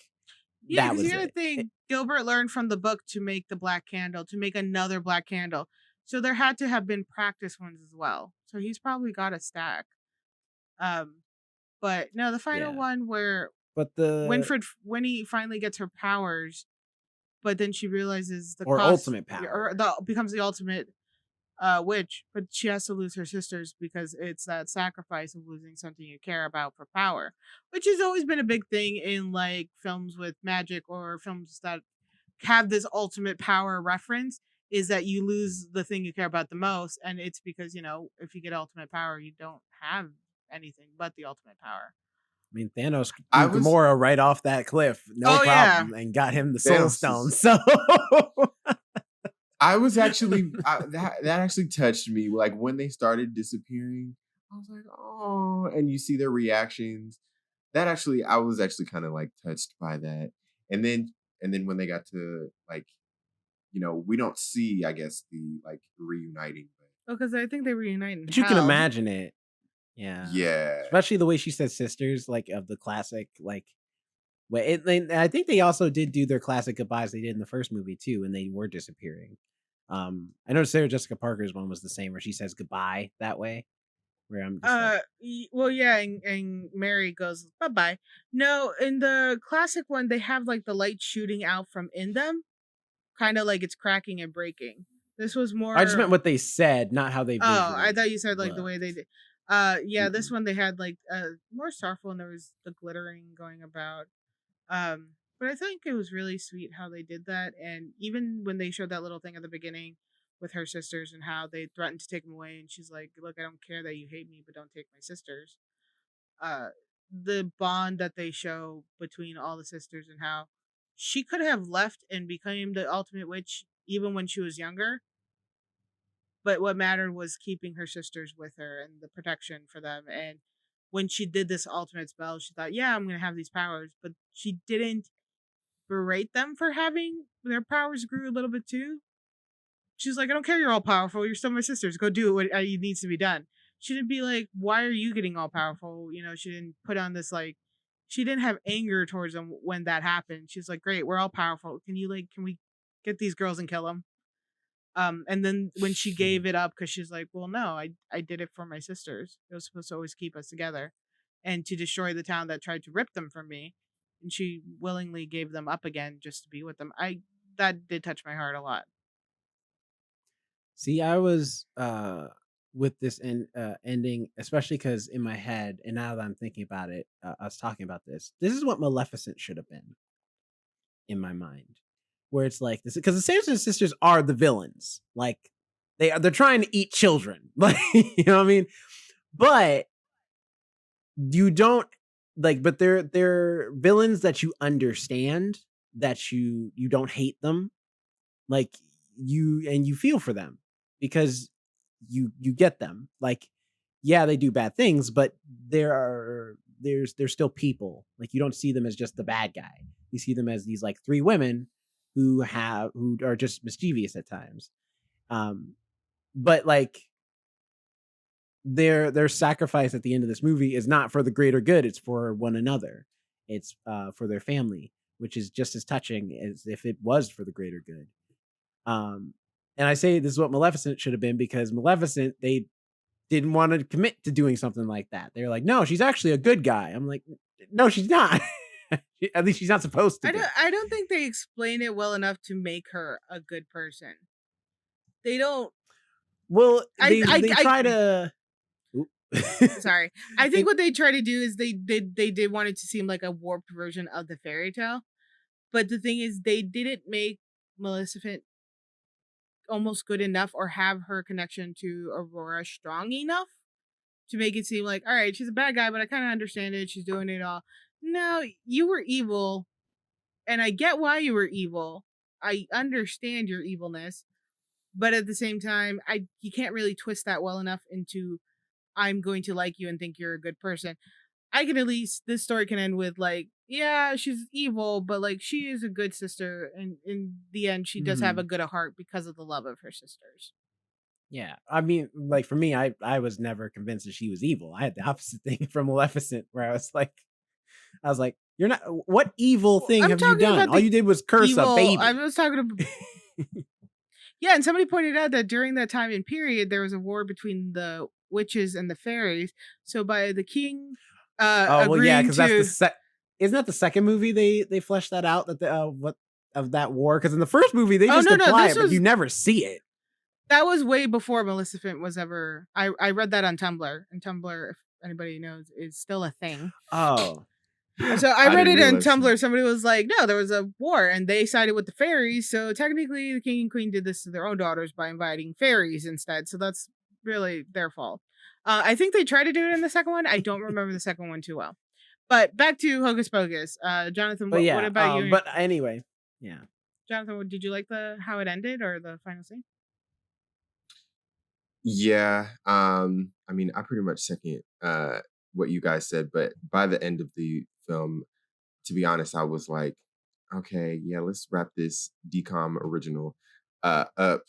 Yeah, that because was you gotta think Gilbert learned from the book to make the black candle, to make another black candle. So there had to have been practice ones as well. So he's probably got a stack. But no, the final one where But Winnie finally gets her powers, but then she realizes the or cost ultimate power. becomes the ultimate witch, but she has to lose her sisters because it's that sacrifice of losing something you care about for power, which has always been a big thing in like films with magic or films that have this ultimate power reference, is that you lose the thing you care about the most, and it's because, you know, if you get ultimate power, you don't have anything but the ultimate power. I mean, Thanos threw Gamora right off that cliff, no problem, and got him the Soul Stone. So I was actually that actually touched me. Like when they started disappearing, I was like, oh, and you see their reactions. That actually, I was actually kind of like touched by that. And then when they got to like, you know, we don't see, I guess, the like reuniting. Because I think they reunite in but you can imagine it. Yeah. Yeah. Especially the way she said sisters, like of the classic, like, I think they also did do their classic goodbyes they did in the first movie too, and they were disappearing. I noticed Sarah Jessica Parker's one was the same, where she says goodbye that way. Where I'm just well, yeah, and Mary goes bye bye. No, in the classic one, they have like the light shooting out from in them, kind of like it's cracking and breaking. This was more. I just meant what they said, not how they. I thought you said like the way they did. Yeah, this one they had like more sorrowful, and there was the glittering going about. But I think it was really sweet how they did that, and even when they showed that little thing at the beginning with her sisters and how they threatened to take them away, and she's like, "Look, I don't care that you hate me, but don't take my sisters." Uh, the bond that they show between all the sisters and how she could have left and became the ultimate witch even when she was younger, but what mattered was keeping her sisters with her and the protection for them. And when she did this ultimate spell, she thought, yeah, I'm going to have these powers, but she didn't berate them for having their powers grew a little bit too. She's like, I don't care, you're all powerful, you're still my sisters, go do what needs to be done. She didn't be like, why are you getting all powerful? You know, she didn't put on this like, she didn't have anger towards them when that happened. She's like, great, we're all powerful, can we get these girls and kill them? And then when she gave it up, because she's like, well, no, I did it for my sisters, it was supposed to always keep us together and to destroy the town that tried to rip them from me, and she willingly gave them up again just to be with them. That did touch my heart a lot. See, I was with this ending, especially because in my head, and now that I'm thinking about it, I was talking about this. This is what Maleficent should have been in my mind, where it's like this, because the Sanderson sisters are the villains. Like they're trying to eat children, like you know what I mean. But you don't like, but they're villains that you understand, that you don't hate them, like you feel for them because you get them. Like, yeah, they do bad things, but they're still people. Like, you don't see them as just the bad guy. You see them as these like three women who are just mischievous at times. But like their sacrifice at the end of this movie is not for the greater good, it's for one another. It's for their family, which is just as touching as if it was for the greater good. And I say this is what Maleficent should have been, because Maleficent, they didn't want to commit to doing something like that. They're like, no, she's actually a good guy. I'm like, no, she's not. At least she's not supposed to. I don't think they explain it well enough to make her a good person. They don't. Well, they try to. Sorry, I think what they try to do is they did want it to seem like a warped version of the fairy tale, but the thing is, they didn't make Maleficent almost good enough or have her connection to Aurora strong enough to make it seem like, all right, she's a bad guy, but I kind of understand it. She's doing it all. No, you were evil, and I get why you were evil. I understand your evilness, but at the same time, you can't really twist that well enough into I'm going to like you and think you're a good person. I can at least, this story can end with like, yeah, she's evil, but like she is a good sister, and in the end, she does have a good heart because of the love of her sisters. Yeah, I mean, like for me, I was never convinced that she was evil. I had the opposite thing from Maleficent, where I was like, you're not. What evil thing I'm have you talking done? about All you did was curse a evil. I baby. was talking about. Yeah, and somebody pointed out that during that time and period, there was a war between the witches and the fairies. So by the king Oh well, yeah, agreeing because that's to, the isn't that the second movie they fleshed that out, that the what of that war? Because in the first movie they oh just no no imply this it, but you was never see it. that was way before Maleficent was ever. I read that on Tumblr, and Tumblr, if anybody knows, is still a thing. Oh, So I read didn't it on realize that. Tumblr. Somebody was like, "No, there was a war, and they sided with the fairies. So technically, the king and queen did this to their own daughters by inviting fairies instead. So that's really their fault." I think they tried to do it in the second one. I don't remember the second one too well. But back to Hocus Pocus. Jonathan, but what yeah, about you? but anyway, yeah. Jonathan, did you like the how it ended or the final scene? Yeah. I mean, I pretty much second what you guys said, but by the end of the film, to be honest, I was like, okay, yeah, let's wrap this DCOM original up.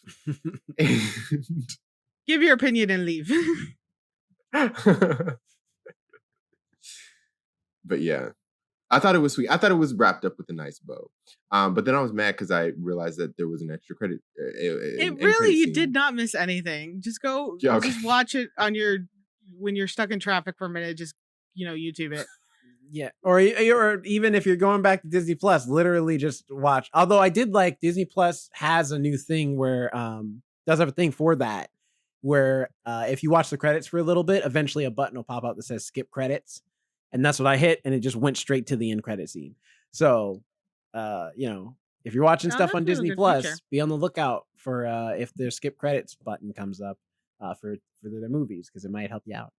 And Give your opinion and leave. but yeah, I thought it was sweet. I thought it was wrapped up with a nice bow. But then I was mad because I realized that there was an extra credit. It really, you did not miss anything. Just go, Yeah, okay. just watch it on your when you're stuck in traffic for a minute. Just YouTube it. Yeah, or even if you're going back to Disney Plus, literally just watch. Although I did like Disney Plus has a new thing where does have a thing for that where if you watch the credits for a little bit, eventually a button will pop up that says skip credits, and that's what I hit, and it just went straight to the end credit scene. So, if you're watching stuff on Disney Plus, be on the lookout for if their skip credits button comes up for their movies, because it might help you out.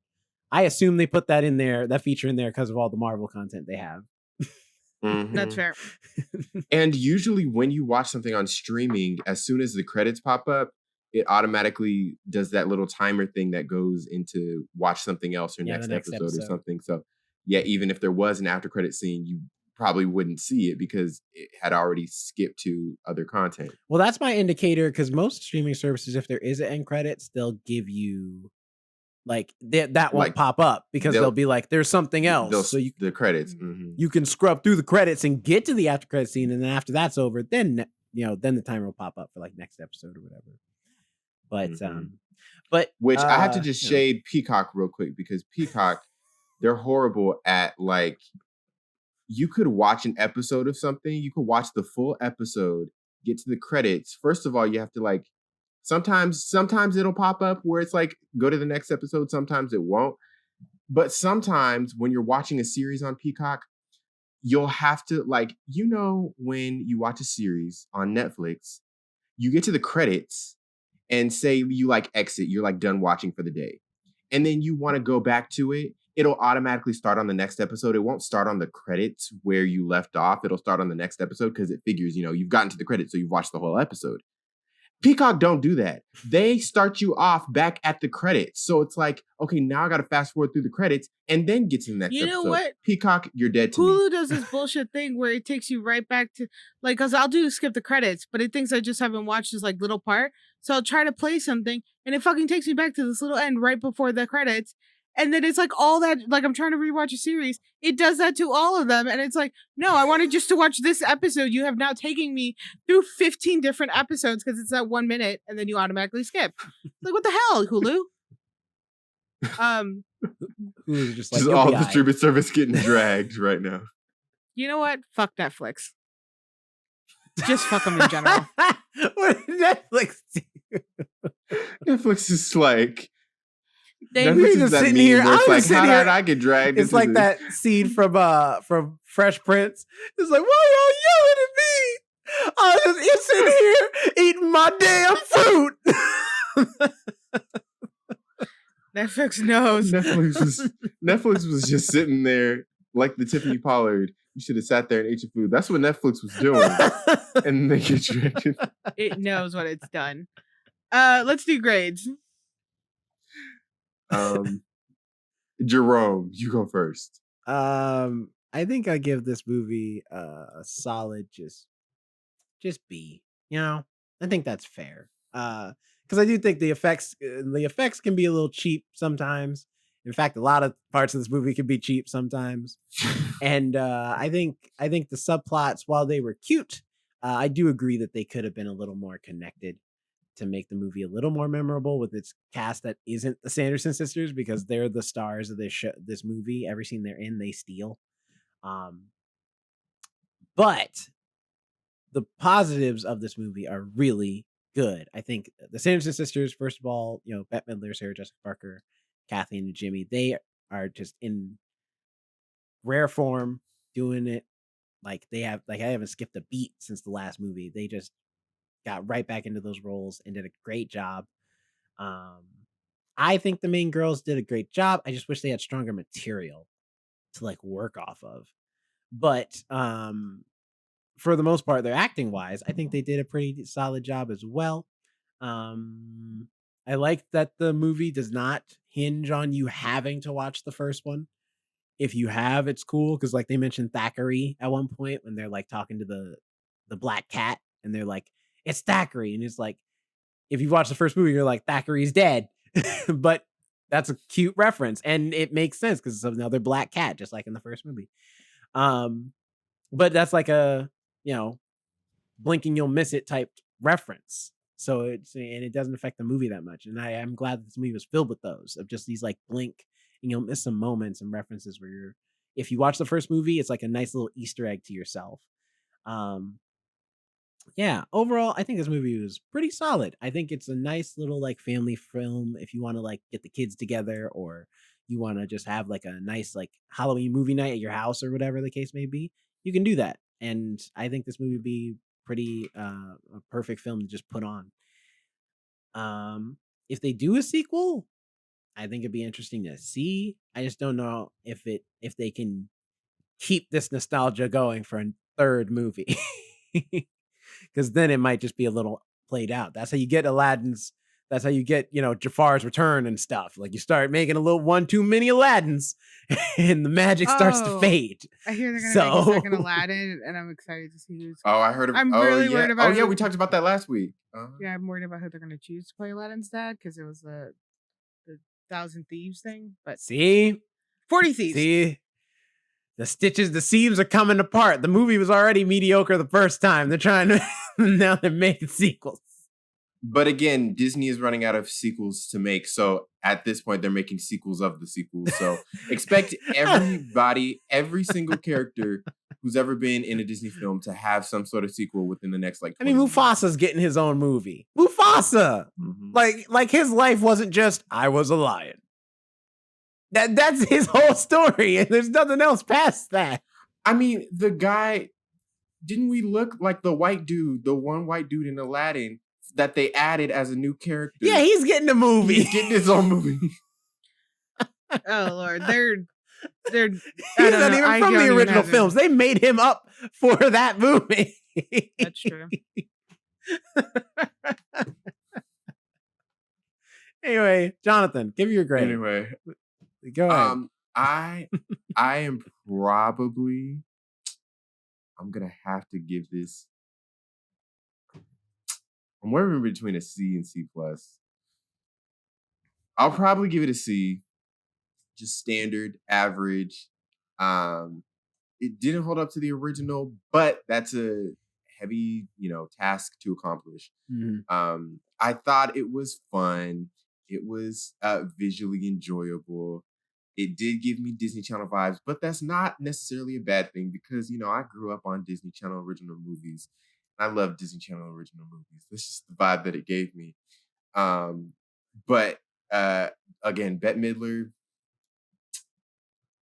I assume they put that in there, that feature in there, because of all the Marvel content they have. Mm-hmm. That's fair. And usually when you watch something on streaming, as soon as the credits pop up, it automatically does that little timer thing that goes into watch something else or next episode or something. So yeah, even if there was an after credit scene, you probably wouldn't see it because it had already skipped to other content. Well, that's my indicator, because most streaming services, if there is an end credits, they'll give you like that won't pop up because they'll be like, there's something else. So the credits, you can scrub through the credits and get to the after credit scene, and then after that's over, then then the timer will pop up for like next episode or whatever. But but which I have to just shade Peacock real quick, because Peacock, they're horrible at like, you could watch an episode of something, you could watch the full episode, get to the credits. First of all, you have to like, sometimes it'll pop up where it's like, go to the next episode. Sometimes it won't. But sometimes when you're watching a series on Peacock, you'll have to like, when you watch a series on Netflix, you get to the credits and say you like exit, you're like done watching for the day. And then you want to go back to it. It'll automatically start on the next episode. It won't start on the credits where you left off. It'll start on the next episode because it figures, you've gotten to the credits, so you've watched the whole episode. Peacock don't do that. They start you off back at the credits. So it's like, okay, now I got to fast forward through the credits and then get to the next episode. You know what? Peacock, you're dead to me. Hulu does this bullshit thing where it takes you right back to, like, because I'll do skip the credits, but it thinks I just haven't watched this, like, little part. So I'll try to play something, and it fucking takes me back to this little end right before the credits. And then it's like all that, like, I'm trying to rewatch a series. It does that to all of them. And it's like, no, I wanted just to watch this episode. You have now taken me through 15 different episodes because it's that 1 minute and then you automatically skip. Like, what the hell, Hulu? Hulu's just like, all the streaming service getting dragged right now. You know what? Fuck Netflix. Just fuck them in general. What did Netflix do? Netflix is like, We're just sitting here. I'm like, how did I get dragged? It's like that scene from Fresh Prince. It's like, why y'all yelling at me? I was just sitting here eating my damn fruit. Netflix knows. Netflix was just sitting there like the Tiffany Pollard. You should have sat there and ate your food. That's what Netflix was doing. And they get dragged. It knows what it's done. Let's do grades. Jerome, you go first. I think I give this movie a solid just B. I think that's fair. because I do think the effects can be a little cheap sometimes. In fact, a lot of parts of this movie can be cheap sometimes. And I think the subplots, while they were cute, I do agree that they could have been a little more connected to make the movie a little more memorable with its cast that isn't the Sanderson sisters, because they're the stars of this movie. Every scene they're in, they steal. But the positives of this movie are really good. I think the Sanderson sisters, first of all, Bette Midler, Sarah Jessica Parker, Kathy, and Jimmy, they are just in rare form doing it. I haven't skipped a beat since the last movie. They just got right back into those roles and did a great job. I think the main girls did a great job. I just wish they had stronger material to work off of. But for the most part, they're acting wise, I think they did a pretty solid job as well. I like that the movie does not hinge on you having to watch the first one. If you have, it's cool, because they mentioned Thackeray at one point when they're talking to the black cat, and they're like, it's Thackeray, and it's if you watch the first movie, you're like, Thackeray's dead. But that's a cute reference, and it makes sense because it's another black cat, just like in the first movie. But that's a blinking you'll miss it type reference. So it doesn't affect the movie that much. And I'm glad that this movie was filled with those, of just these blink and you'll miss some moments and references where if you watch the first movie, it's a nice little Easter egg to yourself. Yeah, overall, I think this movie was pretty solid. I think it's a nice little family film if you want to get the kids together, or you want to just have a nice Halloween movie night at your house, or whatever the case may be. You can do that, and I think this movie would be pretty a perfect film to just put on. If they do a sequel, I think it'd be interesting to see. I just don't know if they can keep this nostalgia going for a third movie. Because then it might just be a little played out. That's how you get Aladdin's. That's how you get, Jafar's return and stuff. You start making a little one too many Aladdins, and the magic starts to fade. I hear they're gonna make a second Aladdin, and I'm excited to see who's. Oh, I heard. I'm really worried about. Oh yeah, we talked about that last week. Yeah, I'm worried about who they're gonna choose to play Aladdin's dad, because it was the 1,000 Thieves thing. But 40 Thieves. See. The seams are coming apart. The movie was already mediocre the first time. They're trying to, now they're making sequels. But again, Disney is running out of sequels to make. So at this point, they're making sequels of the sequels. So expect everybody, every single character who's ever been in a Disney film to have some sort of sequel within the next Mufasa's getting his own movie. Mufasa! Mm-hmm. His life wasn't just, I was a lion. That's his whole story, and there's nothing else past that. The guy, didn't we look like the white dude, the one white dude in Aladdin that they added as a new character? Yeah, he's getting a movie. He's getting his own movie. Oh Lord, they're he's not even from the original films. They made him up for that movie. That's true. Anyway, Jonathan, give your grade. Anyway. Go ahead. I am probably, I'm gonna have to give this, I'm wavering between a C and C plus. I'll probably give it a C, just standard, average. It didn't hold up to the original, but that's a heavy, task to accomplish. Mm-hmm. I thought it was fun. It was visually enjoyable. It did give me Disney Channel vibes, but that's not necessarily a bad thing because, I grew up on Disney Channel original movies. I love Disney Channel original movies. That's just the vibe that it gave me. But again, Bette Midler,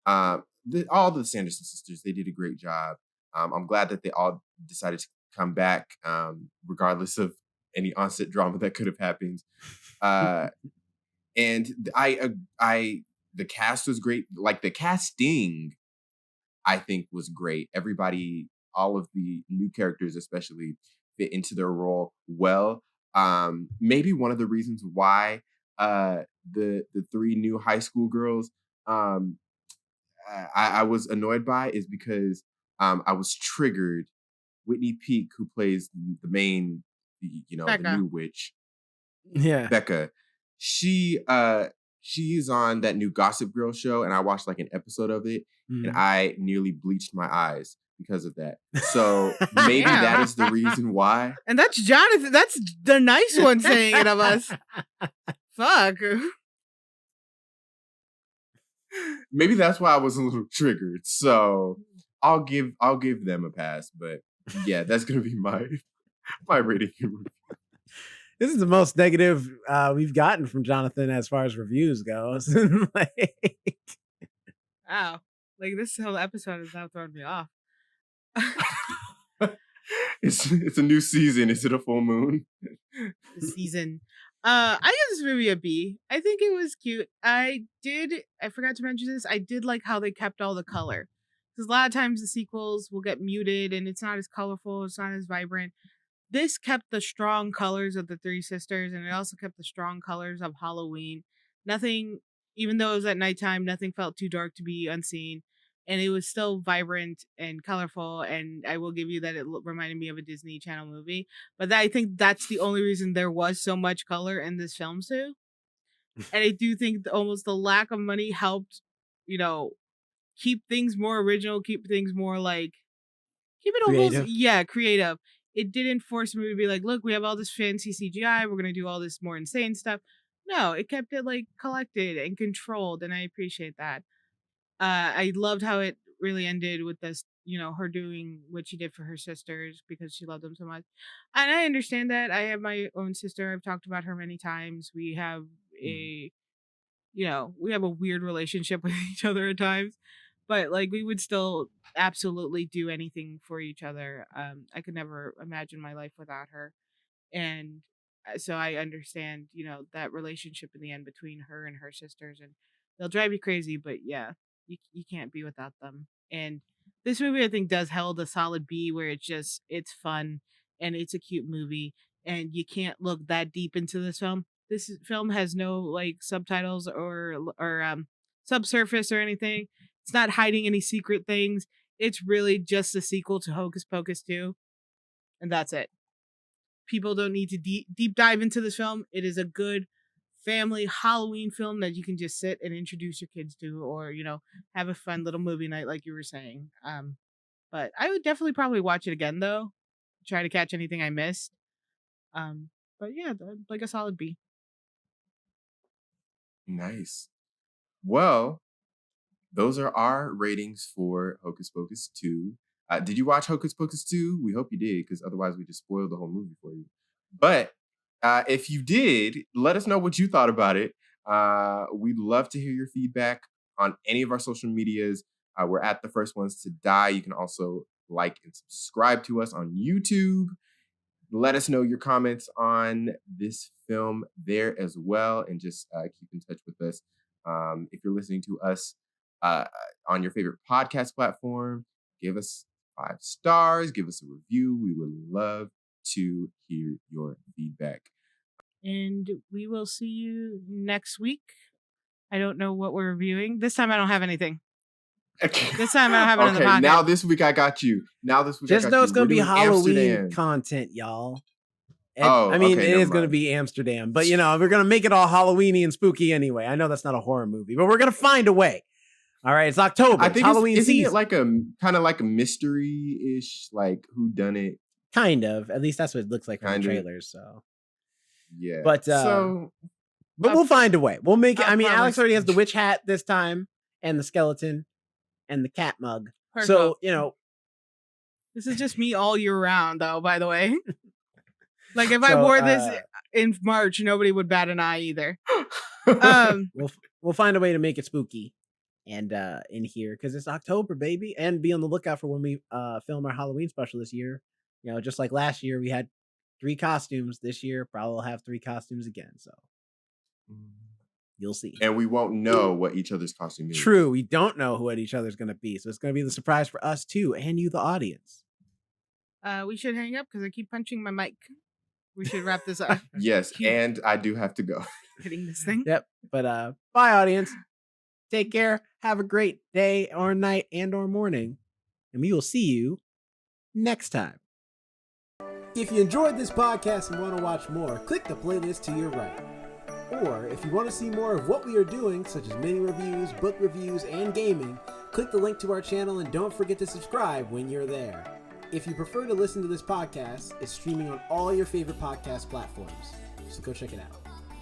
all the Sanderson sisters, they did a great job. I'm glad that they all decided to come back, regardless of any onset drama that could have happened. And the cast was great. The casting, I think, was great. Everybody, all of the new characters especially, fit into their role well. Maybe one of the reasons why the three new high school girls I was annoyed by is because I was triggered. Whitney Peak, who plays the main, the new witch. Yeah. Becca, she's on that new Gossip Girl show, and I watched like an episode of it, and I nearly bleached my eyes because of that. So maybe that is the reason why. And that's Jonathan. That's the nice one saying it of us. Fuck. Maybe that's why I was a little triggered. So I'll give them a pass. But yeah, that's gonna be my rating. This is the most negative we've gotten from Jonathan as far as reviews goes. Wow. Like this whole episode has now thrown me off. It's a new season. Is it a full moon? Season. I give this movie a B. I think it was cute. I forgot to mention this. I did like how they kept all the color. Because a lot of times the sequels will get muted and it's not as colorful, it's not as vibrant. This kept the strong colors of the three sisters, and it also kept the strong colors of Halloween. Nothing, even though it was at nighttime, nothing felt too dark to be unseen. And it was still vibrant and colorful, and I will give you that it reminded me of a Disney Channel movie. But I think that's the only reason there was so much color in this film too. And I do think almost the lack of money helped, keep things more original, keep things more like, keep it almost, creative. It didn't force me to be like, look, we have all this fancy CGI, we're going to do all this more insane stuff. No, it kept it like collected and controlled, and I appreciate that. I loved how it really ended with this, her doing what she did for her sisters because she loved them so much. And I understand that. I have my own sister. I've talked about her many times. We have we have a weird relationship with each other at times, but like we would still absolutely do anything for each other. I could never imagine my life without her. And so I understand, that relationship in the end between her and her sisters, and they'll drive you crazy, but yeah, you can't be without them. And this movie I think does held a solid B, where it's fun and it's a cute movie, and you can't look that deep into this film. This film has no like subtitles or subsurface or anything. It's not hiding any secret things. It's really just a sequel to Hocus Pocus 2, and that's it. People don't need to deep dive into this film. It is a good family Halloween film that you can just sit and introduce your kids to, or have a fun little movie night like you were saying. But I would definitely probably watch it again though, try to catch anything I missed. But yeah, like a solid B. Nice. Well, those are our ratings for Hocus Pocus 2. Did you watch Hocus Pocus 2? We hope you did, because otherwise we just spoiled the whole movie for you. But if you did, let us know what you thought about it. We'd love to hear your feedback on any of our social medias. We're at The First Ones to Die. You can also like and subscribe to us on YouTube. Let us know your comments on this film there as well, and just keep in touch with us. If you're listening to us on your favorite podcast platform, give us 5 stars, give us a review. We would love to hear your feedback. And we will see you next week. I don't know what we're reviewing. This time I don't have anything. This time I don't have it on the podcast. Now this week I got you. Just know it's going to be Halloween content, y'all. And, it is going to be Amsterdam. But, we're going to make it all Halloweeny and spooky anyway. I know that's not a horror movie, but we're going to find a way. All right, it's October. I think Halloween isn't season. It like a kind of like a mystery-ish, like whodunit? Kind of. At least that's what it looks like from the trailers. So yeah. But we'll find a way. We'll make it. Alex already has the witch hat this time, and the skeleton, and the cat mug. Perfect. So this is just me all year round, though. By the way, like if I wore this in March, nobody would bat an eye either. We'll find a way to make it spooky. And in here, because it's October, baby, and be on the lookout for when we film our Halloween special this year. Just like last year, we had 3 costumes. This year, probably we'll have 3 costumes again. So you'll see, and we won't know what each other's costume is. True, we don't know what each other's going to be, so it's going to be the surprise for us too, and you, the audience. We should hang up because I keep punching my mic. We should wrap this up. Yes, and I do have to go. Hitting this thing. Yep, but bye, audience. Take care. Have a great day or night and or morning. And we will see you next time. If you enjoyed this podcast and want to watch more, click the playlist to your right. Or if you want to see more of what we are doing, such as mini reviews, book reviews, and gaming, click the link to our channel and don't forget to subscribe when you're there. If you prefer to listen to this podcast, it's streaming on all your favorite podcast platforms, so go check it out.